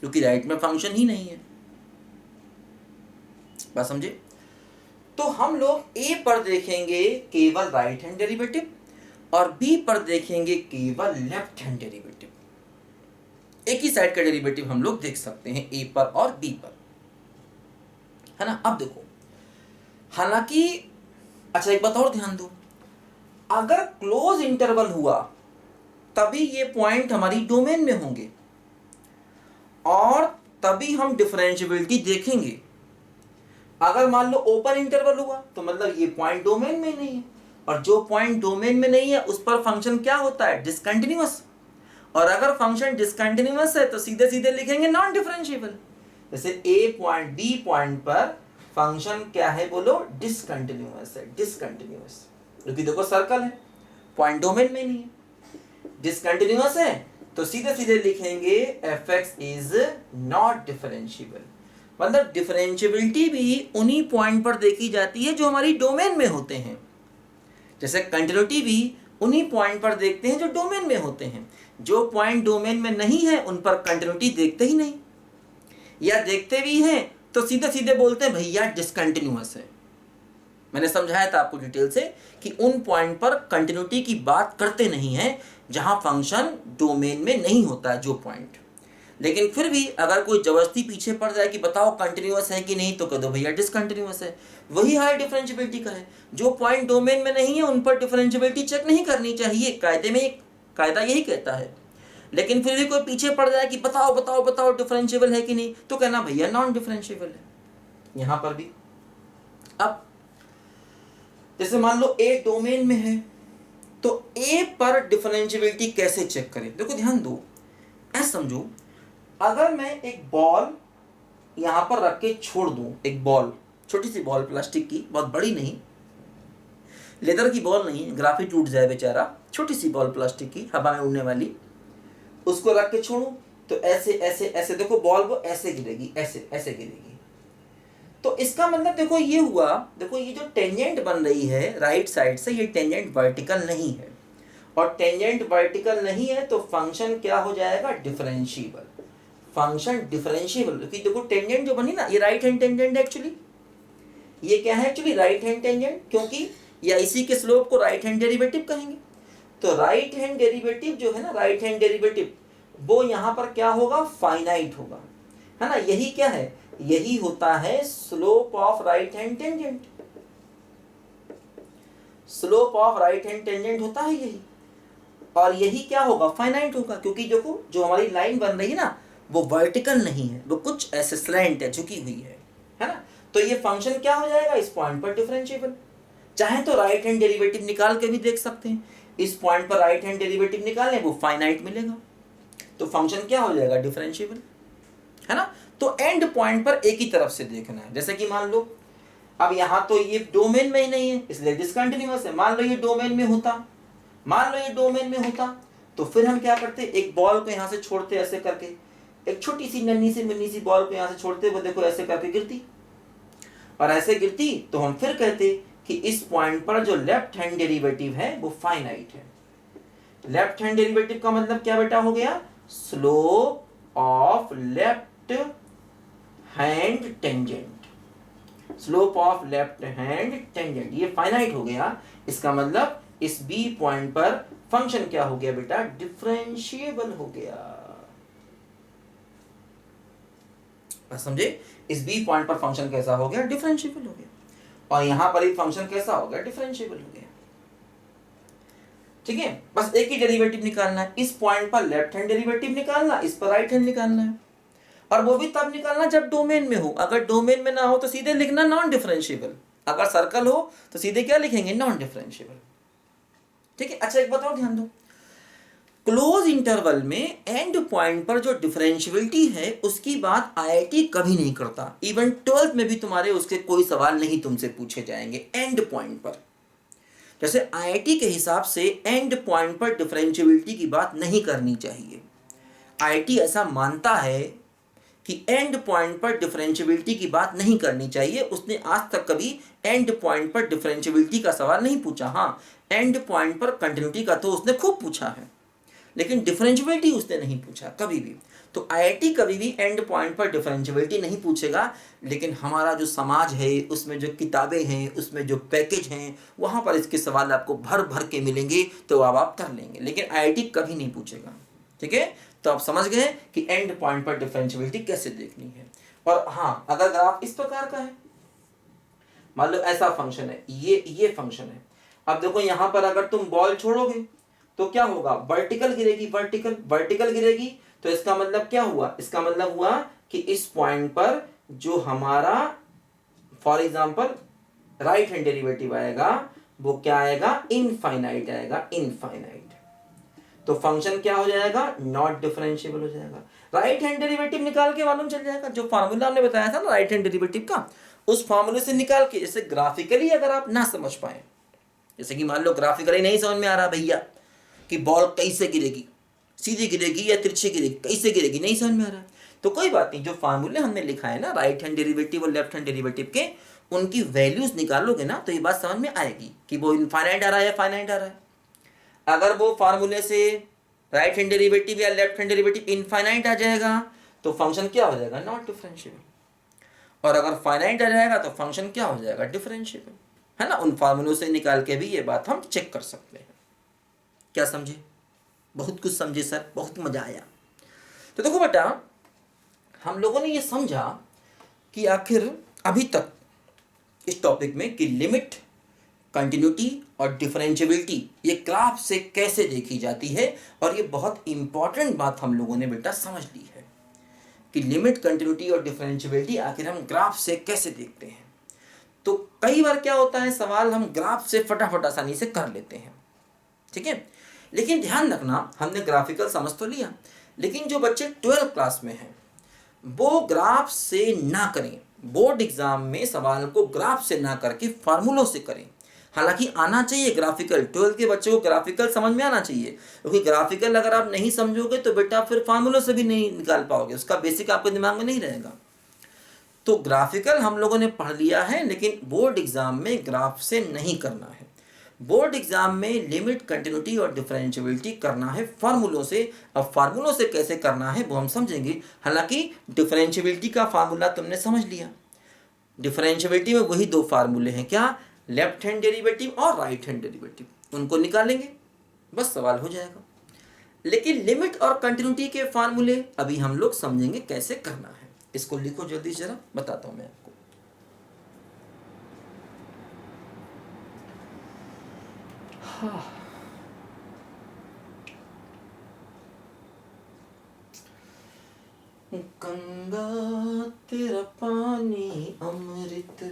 क्योंकि राइट में फंक्शन ही नहीं है। बात समझे? तो हम लोग a पर देखेंगे केवल राइट हैंड डेरिवेटिव और b पर देखेंगे केवल लेफ्ट हैंड डेरिवेटिव। एक ही साइड का डेरिवेटिव हम लोग देख सकते हैं ए पर और बी पर, है ना। अब देखो, हालांकि अच्छा एक बात और ध्यान दो, अगर क्लोज इंटरवल हुआ तभी ये पॉइंट हमारी डोमेन में होंगे और तभी हम डिफरेंशियबिलिटी देखेंगे। अगर मान लो ओपन इंटरवल हुआ तो मतलब ये पॉइंट डोमेन में नहीं है, और जो पॉइंट डोमेन में नहीं है उस पर फंक्शन क्या होता है, डिसकंटिन्यूअस। और अगर फंक्शन डिसकंटिन्यूअस है तो सीधे सीधे लिखेंगे नॉन डिफरेंशिएबल। जैसे ए पॉइंट बी पॉइंट पर फंक्शन क्या है, बोलो डिसकंटिन्यूअस है, डिसकंटिन्यूअस। क्योंकि देखो सर्कल है, पॉइंट डोमेन में नहीं है, डिसकंटिन्यूअस है तो सीधे सीधे लिखेंगे fx इज नॉट डिफरेंशिएबल। मतलब डिफरेंशिएबिलिटी भी उन्हीं पॉइंट पर देखी जाती है जो हमारी डोमेन में होते हैं, जैसे कंटिन्यूटी भी उन्हीं पॉइंट पर देखते हैं जो डोमेन में होते हैं। जो पॉइंट डोमेन में नहीं है उन पर कंटिन्यूटी देखते ही नहीं, या देखते भी हैं तो सीधे सीधे बोलते हैं भैया डिसकंटिन्यूअस है। मैंने समझाया था आपको डिटेल से कि उन पॉइंट पर कंटिन्यूटी की बात करते नहीं हैं जहां फंक्शन डोमेन में नहीं होता है जो पॉइंट। लेकिन फिर भी अगर कोई जबरदस्ती पीछे पड़ जाए कि बताओ कंटिन्यूअस है कि नहीं, तो कह दो भैया डिसकंटिन्यूअस है। वही हायर डिफरेंशिएबिलिटी का है, जो पॉइंट डोमेन में नहीं है उन पर डिफरेंशिएबिलिटी चेक नहीं करनी चाहिए, कायदे में कायदा यही कहता है। लेकिन फिर भी कोई पीछे पड़ जाए कि बताओ बताओ बताओ डिफरेंशिएबल है कि नहीं, तो कहना भैया नॉन डिफरेंशिएबल है। यहां पर भी अब जैसे मान लो ए डोमेन में है तो ए पर डिफरेंशिएबिलिटी कैसे चेक करें। देखो ध्यान दो, ऐसा समझो, अगर मैं एक बॉल यहां पर रख के छोड़ दूं, एक बॉल, छोटी सी बॉल प्लास्टिक की, बहुत बड़ी नहीं, लेदर की बॉल नहीं है, ग्राफिक टूट जाए बेचारा, छोटी सी बॉल प्लास्टिक की हवा में उड़ने वाली, उसको रख के छोड़ूं तो ऐसे ऐसे ऐसे देखो बॉल वो ऐसे गिरेगी, ऐसे ऐसे गिरेगी। तो इसका मतलब देखो ये हुआ, देखो ये जो टेंजेंट बन रही है राइट साइड से, ये टेंजेंट वर्टिकल नहीं है, और टेंजेंट वर्टिकल नहीं है तो फंक्शन क्या हो जाएगा, डिफरेंशिएबल। फंक्शन डिफरेंशिएबल, क्योंकि देखो टेंजेंट जो बनी ना, ये राइट हैंड टेंजेंट है एक्चुअली, ये क्या है एक्चुअली राइट हैंड टेंजेंट, क्योंकि या इसी के स्लोप को राइट हैंड डेरिवेटिव कहेंगे। तो राइट हैंड डेरिवेटिव जो है ना, राइट हैंड डेरिवेटिव वो यहां पर क्या होगा, फाइनाइट होगा, है ना। यही क्या है, यही होता है slope of right hand tangent. Slope of right hand tangent होता है यही, और यही क्या होगा, फाइनाइट होगा, क्योंकि देखो जो हमारी लाइन बन रही है ना वो वर्टिकल नहीं है, वो कुछ ऐसे स्लैंट है, झुकी हुई है ना। तो ये फंक्शन क्या हो जाएगा इस पॉइंट पर, डिफरेंशिएबल। चाहे तो राइट हैंड डेरिवेटिव निकाल के भी देख सकते हैं, इस पॉइंट पर राइट हैंड डेरिवेटिव निकालें वो फाइनाइट मिलेगा, तो फंक्शन क्या हो जाएगा, डिफरेंशिएबल, है ना। तो एंड पॉइंट पर एक ही तरफ से देखना है। जैसे कि मान लो अब यहां तो ये डोमेन में ही नहीं है इसलिए डिसकंटिन्यूअस है, मान लो ये डोमेन में होता, मान लो ये डोमेन में होता तो फिर हम क्या करते, एक बॉल को यहां से छोड़ते ऐसे करके, एक छोटी सी नन्ही सी मिन्नी सी बॉल को यहां से छोड़ते, वो देखो ऐसे करके गिरती, और ऐसे गिरती तो हम फिर कहते कि इस पॉइंट पर जो लेफ्ट हैंड डेरिवेटिव है वो फाइनाइट है। लेफ्ट हैंड डेरिवेटिव का मतलब क्या बेटा हो गया, slope of left hand tangent, slope of left hand tangent, ये फाइनाइट हो गया। इसका मतलब इस बी पॉइंट पर फंक्शन क्या हो गया बेटा, डिफरेंशिएबल हो गया। समझे, इस बी पॉइंट पर फंक्शन कैसा हो गया, डिफरेंशिएबल हो गया, और यहां पर ही फंक्शन कैसा हो गया, डिफरेंशिएबल हो गया। ठीक है, बस एक ही डेरिवेटिव निकालना है, इस पॉइंट पर लेफ्ट हैंड डेरिवेटिव निकालना, इस पर राइट हैंड निकालना है, और वो भी तब निकालना जब डोमेन में हो। अगर डोमेन में ना हो तो सीधे लिखना नॉन डिफरेंशिएबल, अगर सर्कल हो तो सीधे क्या लिखेंगे, नॉन डिफरेंशिएबल। ठीक है, अच्छा एक बात और ध्यान दो, क्लोज इंटरवल में एंड पॉइंट पर जो डिफरेंशियबिलिटी है उसकी बात आईआईटी कभी नहीं करता। इवन 12th में भी तुम्हारे उसके कोई सवाल नहीं तुमसे पूछे जाएंगे एंड पॉइंट पर। जैसे आईआईटी के हिसाब से एंड पॉइंट पर डिफरेंशियबिलिटी की बात नहीं करनी चाहिए। आईआईटी ऐसा मानता है कि एंड पॉइंट पर डिफरेंशियबिलिटी की बात नहीं करनी चाहिए। उसने आज तक कभी एंड पॉइंट पर डिफरेंशियबिलिटी का सवाल नहीं पूछा। हाँ, एंड पॉइंट पर कंटिन्यूटी का तो उसने खूब पूछा है, लेकिन डिफरेंशियबिलिटी उसने नहीं पूछा कभी भी। तो आईआईटी कभी भी एंड पॉइंट पर डिफरेंशियबिलिटी नहीं पूछेगा, लेकिन हमारा जो समाज है उसमें जो किताबें हैं उसमें जो पैकेज हैं वहाँ पर इसके सवाल आपको भर भर के मिलेंगे, तो अब आप कर लेंगे, लेकिन आईआईटी कभी नहीं पूछेगा। ठीक है, तो आप समझ गए कि एंड पॉइंट पर डिफरेंशियबिलिटी कैसे देखनी है। और हाँ, अगर ग्राफ इस प्रकार का है, मान लो ऐसा फंक्शन है, ये फंक्शन है, अब देखो यहां पर अगर तुम बॉल छोड़ोगे तो क्या होगा, वर्टिकल गिरेगी, वर्टिकल गिरेगी, तो इसका मतलब क्या हुआ, इसका मतलब हुआ कि इस पॉइंट पर जो हमारा for example right hand derivative आएगा वो क्या आएगा, इनफाइनाइट आएगा, इनफाइनाइट। तो फंक्शन क्या हो जाएगा, नॉट डिफरेंशिएबल हो जाएगा। राइट हैंड डेरिवेटिव निकाल के मालूम चल जाएगा, जो फार्मूला हमने बताया था ना राइट हैंड डेरिवेटिव का, उस फार्मूले से निकाल के, जैसे ग्राफिकली अगर आप ना समझ पाए, जैसे कि मान लो ग्राफिकली नहीं समझ में आ रहा भैया कि बॉल कैसे गिरेगी, सीधी गिरेगी या तिरछी गिरेगी, कैसे गिरेगी, नहीं समझ में आ रहा, तो कोई बात नहीं, जो फार्मूले हमने लिखा है ना राइट हैंड डेरिवेटिव और लेफ्ट हैंड डेरिवेटिव के, उनकी वैल्यूज निकालोगे ना तो ये बात समझ में आएगी कि वो इनफाइनाइट आ रहा है या फाइनाइट आ रहा है। अगर वो फार्मूले से राइट हैंड डेरिवेटिव या लेफ्ट हैंड डेरिवेटिव इनफाइनाइट आ जाएगा तो फंक्शन क्या हो जाएगा, नॉट डिफरेंशिएबल, और अगर फाइनाइट आ जाएगा तो फंक्शन क्या हो जाएगा, डिफरेंशिएबल, है ना। उन फार्मूलों से निकाल के भी ये बात हम चेक कर सकते हैं। क्या समझे, बहुत कुछ समझे सर, बहुत मजा आया। तो देखो बेटा, हम लोगों ने ये समझा कि आखिर अभी तक इस टॉपिक में कि लिमिट, कंटिन्यूटी और डिफरेंशियबिलिटी ये ग्राफ से कैसे देखी जाती है, और ये बहुत इंपॉर्टेंट बात हम लोगों ने बेटा समझ ली है कि लिमिट, कंटिन्यूटी और डिफरेंशियबिलिटी आखिर हम ग्राफ से कैसे देखते हैं। तो कई बार क्या होता है, सवाल हम ग्राफ से फटाफट आसानी से कर लेते हैं, ठीक है, लेकिन ध्यान रखना, हमने ग्राफिकल समझ तो लिया, लेकिन जो बच्चे 12th क्लास में हैं वो ग्राफ से ना करें, बोर्ड एग्जाम में सवाल को ग्राफ से ना करके फार्मूलों से करें। हालांकि आना चाहिए ग्राफिकल, 12th के बच्चों को ग्राफिकल समझ में आना चाहिए, क्योंकि ग्राफिकल अगर आप नहीं समझोगे तो बेटा फिर फार्मूलों से भी नहीं निकाल पाओगे, उसका बेसिक आपके दिमाग में नहीं रहेगा। तो ग्राफिकल हम लोगों ने पढ़ लिया है, लेकिन बोर्ड एग्जाम में ग्राफ से नहीं करना है। बोर्ड एग्जाम में लिमिट, कंटिन्यूटी और डिफरेंशियबिलिटी करना है फार्मूलों से। अब फार्मूलों से कैसे करना है वो हम समझेंगे। हालांकि डिफरेंशियबिलिटी का फार्मूला तुमने समझ लिया, डिफरेंशियबिलिटी में वही दो फार्मूले हैं, क्या, लेफ्ट हैंड डेरिवेटिव और राइट हैंड डेरिवेटिव, उनको निकालेंगे, बस सवाल हो जाएगा। लेकिन लिमिट और कंटिन्यूटी के फार्मूले अभी हम लोग समझेंगे कैसे करना है। इसको लिखो जल्दी, जरा बताता हूं मैं आपको। गंगा तेरा पानी अमृत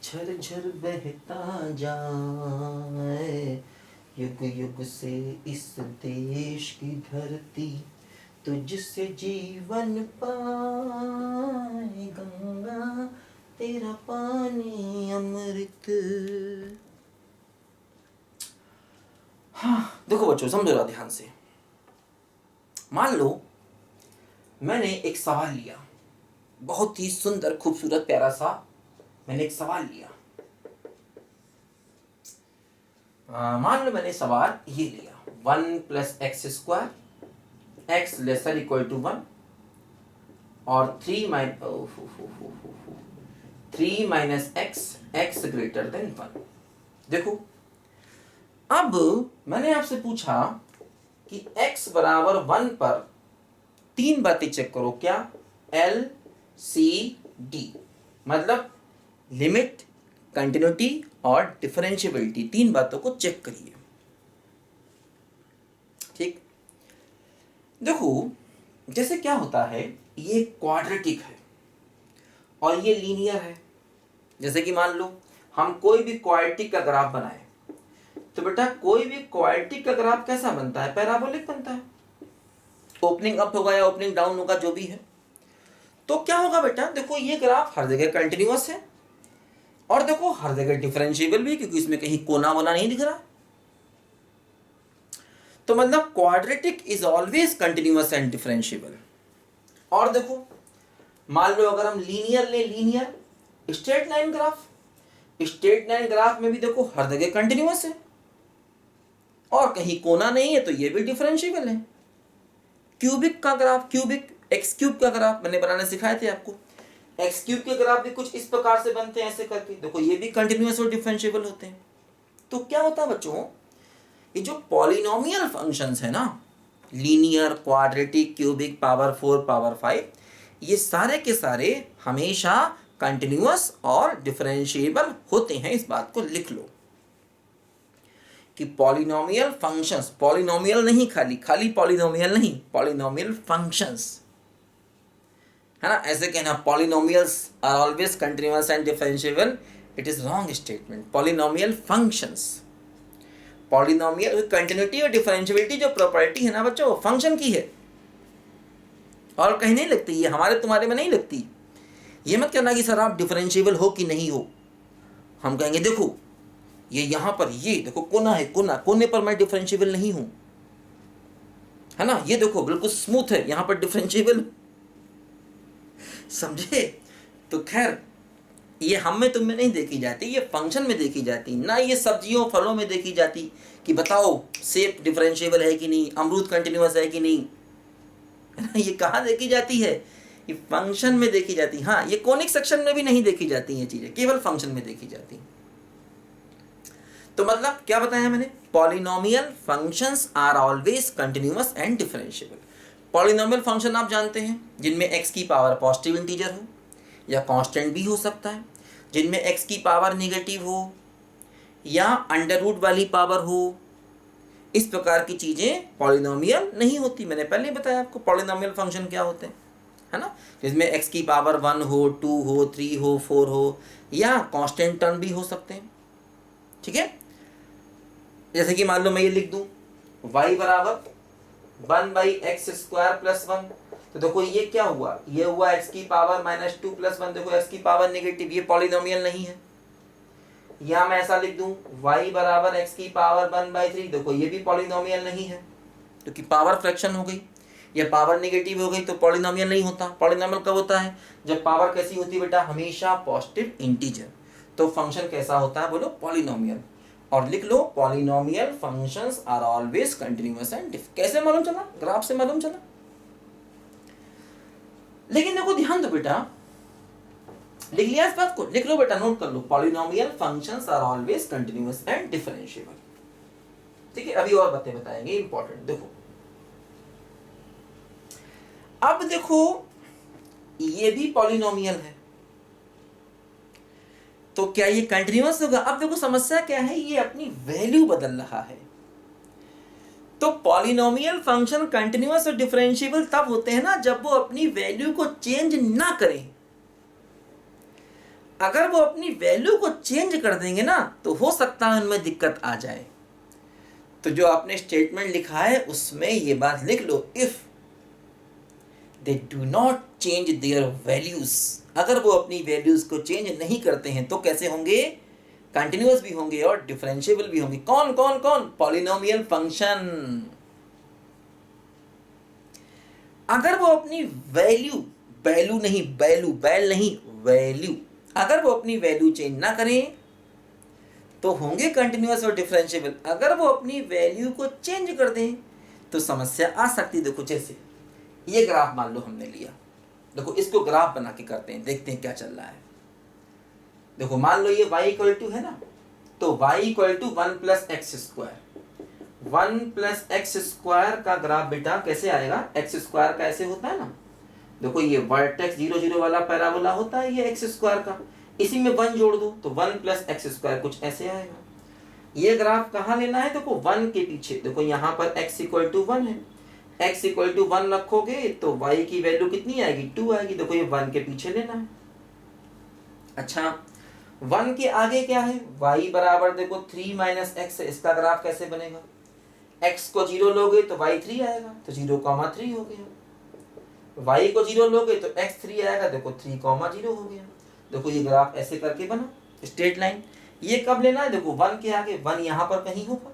झरझर बहता जाए, युग युग से इस देश की धरती तुझसे जीवन पाए, गंगा तेरा पानी अमृत। हाँ देखो बच्चों, समझो जरा ध्यान से। मान लो मैंने एक सवाल लिया, बहुत ही सुंदर, खूबसूरत, प्यारा सा मैंने एक सवाल लिया। मान लो मैंने सवाल ये लिया, 1 + x² x laser equal to 1 और 3 - x x ग्रेटर देन 1। देखो अब मैंने आपसे पूछा कि x बराबर 1 पर तीन बातें चेक करो, क्या, L C D, मतलब लिमिट, कंटिन्यूटी और डिफरेंशियबिलिटी, तीन बातों को चेक करिए। ठीक, देखो जैसे क्या होता है, ये क्वाड्रेटिक है और ये लीनियर है। जैसे कि मान लो हम कोई भी क्वाड्रेटिक का ग्राफ बनाए तो बेटा कोई भी क्वाड्रेटिक का ग्राफ कैसा बनता है, पैराबोलिक बनता है, ओपनिंग अप होगा या ओपनिंग डाउन होगा, जो भी है। तो क्या होगा बेटा, देखो ये ग्राफ हर जगह कंटिन्यूअस है और देखो हर जगह डिफरेंशिएबल भी, क्योंकि इसमें कहीं कोना वोना नहीं दिख रहा। तो मतलब quadratic is always continuous and differentiable. और देखो मान लो अगर हम लीनियर ले, linear straight line graph, straight line graph में भी देखो हर जगह कंटिन्यूअस है और कहीं कोना नहीं है, तो ये भी डिफरेंशिएबल है। क्यूबिक का ग्राफ, क्यूबिक एक्स क्यूब का ग्राफ मैंने बनाने सिखाए थे आपको, एक्स क्यूब के ग्राफ भी कुछ इस प्रकार से बनते हैं, ऐसे करके देखो, ये भी कंटिन्यूअस और डिफरेंशिएबल होते हैं। तो क्या होता है बच्चों, ये जो पॉलिनोमियल फंक्शंस है ना, linear, quadratic, cubic, power 4, power 5, ये सारे के सारे हमेशा कंटिन्यूअस और डिफरेंशिएबल होते हैं। इस बात को लिख लो कि पॉलिनोमियल फंक्शंस, पॉलिनोमियल नहीं, खाली पॉलिनोमियल नहीं, पॉलिनोमियल फंक्शंस, है ना। ऐसे कहना polynomials are always continuous and differentiable, it is wrong statement. Polynomial functions, polynomial continuity और डिफरेंशिएबिलिटी जो प्रॉपर्टी है ना बच्चों, वो फंक्शन की है और कहीं नहीं लगती, ये हमारे तुम्हारे में नहीं लगती। ये मत कहना कि सर आप डिफरेंशिएबल हो कि नहीं हो। हम कहेंगे देखो ये यहाँ पर, ये देखो कोना है, कोने पर मैं डिफरेंशिएबल नहीं हूं, है ना। ये देखो बिल्कुल स्मूथ है, यहाँ पर डिफरेंशिएबल, समझे। तो खैर ये हम में तुम में नहीं देखी जाती, ये फंक्शन में देखी जाती ना, ये सब्जियों फलों में देखी जाती कि बताओ सेब डिफरेंशिएबल है कि नहीं, अमरूद कंटिन्यूअस है कि नहीं, ये कहाँ देखी जाती है, ये फंक्शन में देखी जाती। हाँ, ये कोनिक सेक्शन में भी नहीं देखी जाती ये चीजें, केवल फंक्शन में देखी जाती। तो मतलब क्या बताया मैंने, polynomial functions are always continuous and differentiable. Polynomial function आप जानते हैं जिनमें x की पावर पॉजिटिव इंटीजर हो या कांस्टेंट भी हो सकता है, जिनमें x की पावर नेगेटिव हो या अंडर रूट वाली पावर हो, इस प्रकार की चीजें पॉलिनोमियल नहीं होती। मैंने पहले ही बताया आपको पॉलिनोमियल फंक्शन क्या होते हैं, है ना, जिसमें x की पावर 1 हो, 2 हो, 3 हो, 4 हो या कांस्टेंट टर्म भी हो सकते हैं। ठीक है, जैसे कि मान लो मैं ये लिख दूं y बराबर 1/x² + 1, तो देखो ये क्या हुआ, ये हुआ x की पावर -2 + 1, देखो x की पावर नेगेटिव, ये पॉलिनोमियल नहीं है। या मैं ऐसा लिख दूं y बराबर x की पावर 1/3, देखो ये भी पॉलिनोमियल नहीं है, क्योंकि पावर फ्रैक्शन हो गई, ये पावर नेगेटिव हो गई, तो पॉलिनोमियल नहीं होता। पॉलिनोमियल कब होता है, जब पावर कैसी होती है बेटा, हमेशा पॉजिटिव इंटीजर। तो फंक्शन कैसा होता है, बोलो पॉलिनोमियल। और लिख लो polynomial functions are always continuous and कैसे मालूम चला, ग्राफ से मालूम चला। लेकिन देखो ध्यान दो बेटा, लिख लिया इस बात को, लिख लो बेटा, नोट कर लो, polynomial functions are always continuous and differentiable. ठीक है, अभी और बातें बताएंगे इंपॉर्टेंट। देखो अब देखो ये भी पॉलिनोमियल है, तो क्या ये कंटिन्यूअस होगा। अब देखो समस्या क्या है, ये अपनी वैल्यू बदल रहा है। तो पॉलिनोमियल फंक्शन कंटिन्यूअस और डिफरेंशिएबल तब होते हैं ना जब वो अपनी वैल्यू को चेंज ना करें। अगर वो अपनी वैल्यू को चेंज कर देंगे ना तो हो सकता है उनमें दिक्कत आ जाए। तो जो आपने स्टेटमेंट लिखा है उसमें ये बात लिख लो, if they do not change their values, अगर वो अपनी वैल्यूज को चेंज नहीं करते हैं तो कैसे होंगे, कंटिन्यूअस भी होंगे और डिफरेंशिएबल भी होंगे। कौन कौन कौन, पॉलिनोमियल फंक्शन। अगर वो अपनी वैल्यू, वैल्यू नहीं वैल्यू, बैल नहीं वैल्यू, अगर वो अपनी वैल्यू चेंज ना करें तो होंगे कंटिन्यूअस और डिफरेंशिएबल। अगर वो अपनी वैल्यू को चेंज कर दें तो समस्या आ सकती है। देखो जैसे ये ग्राफ मान लो हमने लिया, देखो इसको ग्राफ बना के करते हैं, देखते हैं क्या चल रहा है। देखो मान लो ये y = है ना, तो y = 1 + x², 1 + x² का ग्राफ बेटा कैसे आएगा, x² का ऐसे होता है ना, देखो ये वर्टेक्स 0 0 वाला पैराबोला होता है ये x² का, इसी में 1 जोड़ दो तो 1 + x² कुछ ऐसे आएगा। ये ग्राफ कहाँ लेना है, देखो 1 के पीछे, देखो यहाँ पर x = 1 है, x = 1 रखोगे तो y की वैल्यू कितनी आएगी, 2 आएगी। देखो ये 1 के पीछे लेना है। अच्छा 1 के आगे क्या है, y बराबर देखो 3 - x है, इसका ग्राफ कैसे बनेगा, x को 0 लोगे तो y 3 आएगा, तो 0,3 हो गया। y को 0 लोगे तो x 3 आएगा, देखो 3,0 हो गया। देखो ये ग्राफ ऐसे करके बना स्ट्रेट लाइन। ये कब लेना है, देखो 1 के आगे, 1 यहाँ पर कहीं होगा,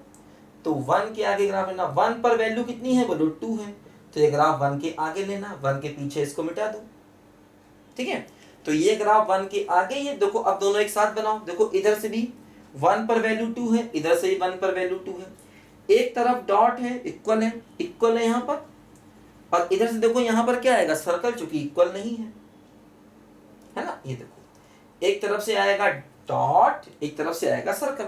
तो 1 के आगे ग्राफ लेना। 1 पर वैल्यू कितनी है, बोलो 2 है, तो ये ग्राफ 1 के आगे लेना, 1 के पीछे इसको मिटा दो। ठीक है, तो ये ग्राफ 1 के आगे, ये देखो अब दोनों एक साथ बनाओ। देखो इधर से भी 1 पर वैल्यू 2 है, इधर से भी 1 पर वैल्यू 2 है, एक तरफ डॉट है, इक्वल है यहाँ पर, और इधर से देखो यहाँ पर क्या आएगा, सर्कल, चूंकि इक्वल नहीं है ना। ये देखो एक तरफ से आएगा डॉट, एक तरफ से आएगा सर्कल,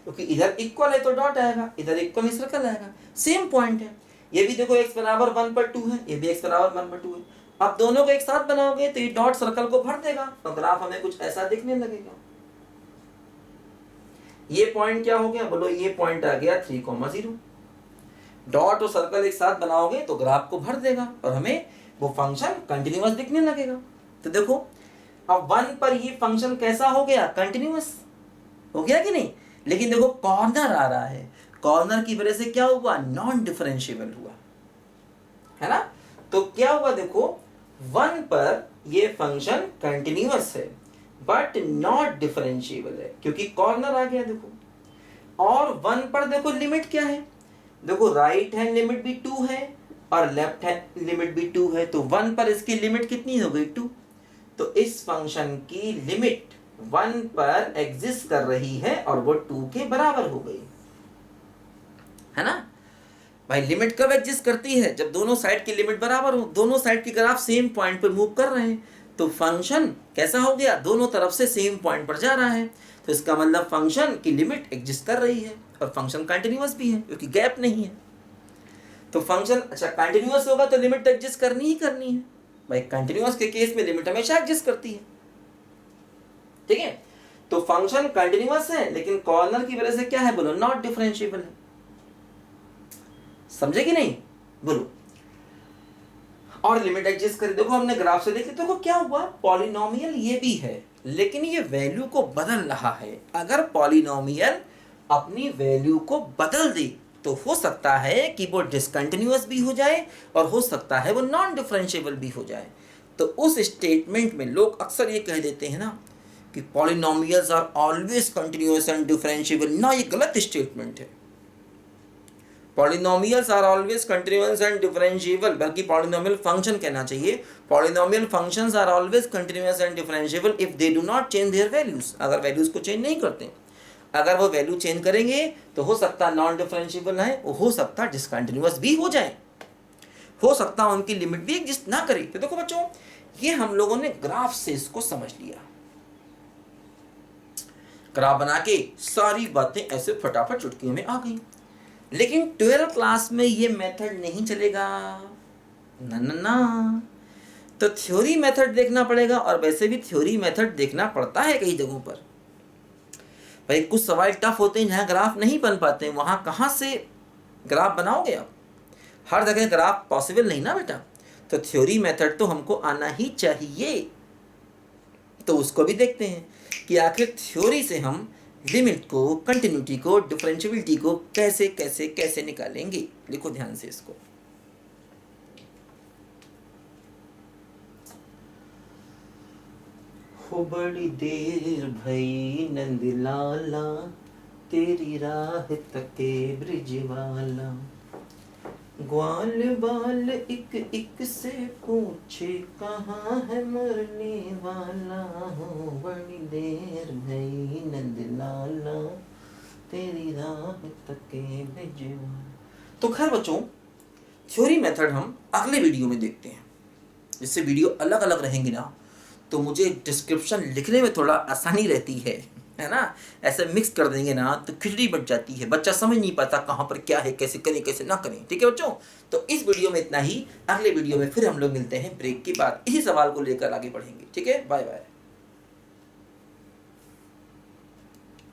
क्योंकि इधर इक्वल है तो डॉट आएगा, इधर इक्वल है सर्कल आएगा, सेम पॉइंट है। ये भी देखो x बराबर 1 पर 2 है, ये भी x बराबर 1 पर 2 है। अब दोनों को एक साथ बनाओगे तो ये डॉट सर्कल को भर देगा और ग्राफ हमें कुछ ऐसा दिखने लगेगा। ये पॉइंट क्या हो गया, बोलो ये पॉइंट आ गया 3,0। डॉट और सर्कल एक साथ बनाओगे तो ग्राफ को भर देगा और हमें वो फंक्शन कंटिन्यूअस दिखने लगेगा। तो देखो अब 1 पर ये फंक्शन कैसा हो गया, कंटिन्यूअस हो गया कि नहीं। लेकिन देखो कॉर्नर आ रहा है, कॉर्नर की वजह से क्या हुआ, नॉन डिफरेंशिएबल हुआ, है ना। तो क्या हुआ, देखो 1 पर ये फंक्शन कंटिन्यूअस है बट नॉट डिफरेंशिएबल है क्योंकि कॉर्नर आ गया। देखो और 1 पर देखो लिमिट क्या है, देखो राइट हैंड लिमिट भी 2 है और लेफ्ट हैंड लिमिट भी 2 है। तो 1 पर इसकी लिमिट कितनी हो गई, 2। तो इस फंक्शन की लिमिट 1 पर एग्जिस्ट कर रही है और वो 2 के बराबर हो गई, है ना भाई। लिमिट कब एग्जिस्ट करती है, जब दोनों साइड की लिमिट बराबर हो, दोनों साइड की ग्राफ सेम पॉइंट पर मूव कर रहे हैं। तो फंक्शन कैसा हो गया, दोनों तरफ से सेम पॉइंट पर जा रहा है। तो इसका मतलब फंक्शन की लिमिट एग्जिस्ट कर रही है और फंक्शन कंटिन्यूअस भी है क्योंकि गैप नहीं है। तो फंक्शन अच्छा कंटिन्यूअस होगा तो लिमिट एग्जिस्ट करनी ही करनी है भाई। कंटिन्यूअस के केस में लिमिट हमेशा एग्जिस्ट करती है, ठीक है। तो फंक्शन कंटिन्यूअस है लेकिन कॉर्नर की वजह से क्या है, बोलो नॉट डिफरेंशिएबल है। समझे कि नहीं, बोलो। और लिमिट एडजस्ट करें, देखो हमने ग्राफ से देखे, देखो क्या हुआ, पॉलिनोमियल ये भी है लेकिन ये वैल्यू को बदल रहा है। अगर पॉलिनोमियल अपनी वैल्यू को बदल दे तो हो सकता है कि वो डिसकंटिन्यूअस भी हो जाए और हो सकता है वो नॉन डिफरेंशिएबल भी हो जाए। तो उस स्टेटमेंट में लोग अक्सर ये कह देते हैं ना कि polynomials are always continuous and differentiable. ना, ये गलत स्टेटमेंट है। Polynomials are always continuous and differentiable, बल्कि पॉलिनोमियल फंक्शन कहना चाहिए। Polynomial functions are always continuous and differentiable if they do not change their values. अगर वैल्यूज को चेंज नहीं करते, अगर वो वैल्यू चेंज करेंगे तो हो सकता नॉन डिफरेंशिएबल है, हो सकता डिसकंटिन्यूअस भी हो जाए, हो सकता उनकी लिमिट भी एग्जिस्ट ना करे। तो देखो बच्चों, ये हम लोगों ने ग्राफ से इसको समझ लिया। ग्राफ बना के सारी बातें ऐसे फटाफट चुटकियों में आ गई। लेकिन 12th क्लास में ये मेथड नहीं चलेगा, ना ना ना। तो थ्योरी मेथड देखना पड़ेगा और वैसे भी थ्योरी मेथड देखना पड़ता है कई जगहों पर भाई। कुछ सवाल टफ होते हैं जहाँ ग्राफ नहीं बन पाते हैं, वहाँ कहाँ से ग्राफ बनाओगे आप, हर जगह ग्राफ पॉसिबल नहीं ना बेटा। तो थ्योरी मेथड तो हमको आना ही चाहिए। तो उसको भी देखते हैं कि आखिर थ्योरी से हम लिमिट को, कंटिन्यूटी को, डिफरेंशिएबिलिटी को कैसे कैसे कैसे निकालेंगे। लिखो ध्यान से इसको। हो बड़ी देर भई नंदलाला, तेरी राह तके ब्रिजवाला। ग्वाल बाल एक एक से पूछे, कहाँ है मरने वाला। हो बड़ी देर भई नंदलाला, तेरी राह तके ब्रिजवाला। तो खैर बच्चों, थ्योरी मेथड हम अगले वीडियो में देखते हैं। जिससे वीडियो अलग अलग रहेंगे ना तो मुझे डिस्क्रिप्शन लिखने में थोड़ा आसानी रहती है ना। ऐसे मिक्स कर देंगे ना तो खिचड़ी बच जाती है, बच्चा समझ नहीं पाता कहाँ पर क्या है, कैसे करें कैसे ना करें। ठीक है बच्चों, तो इस वीडियो में इतना ही। अगले वीडियो में फिर हम लोग मिलते हैं ब्रेक के बाद, इसी सवाल को लेकर आगे बढ़ेंगे। ठीक है, बाय बाय।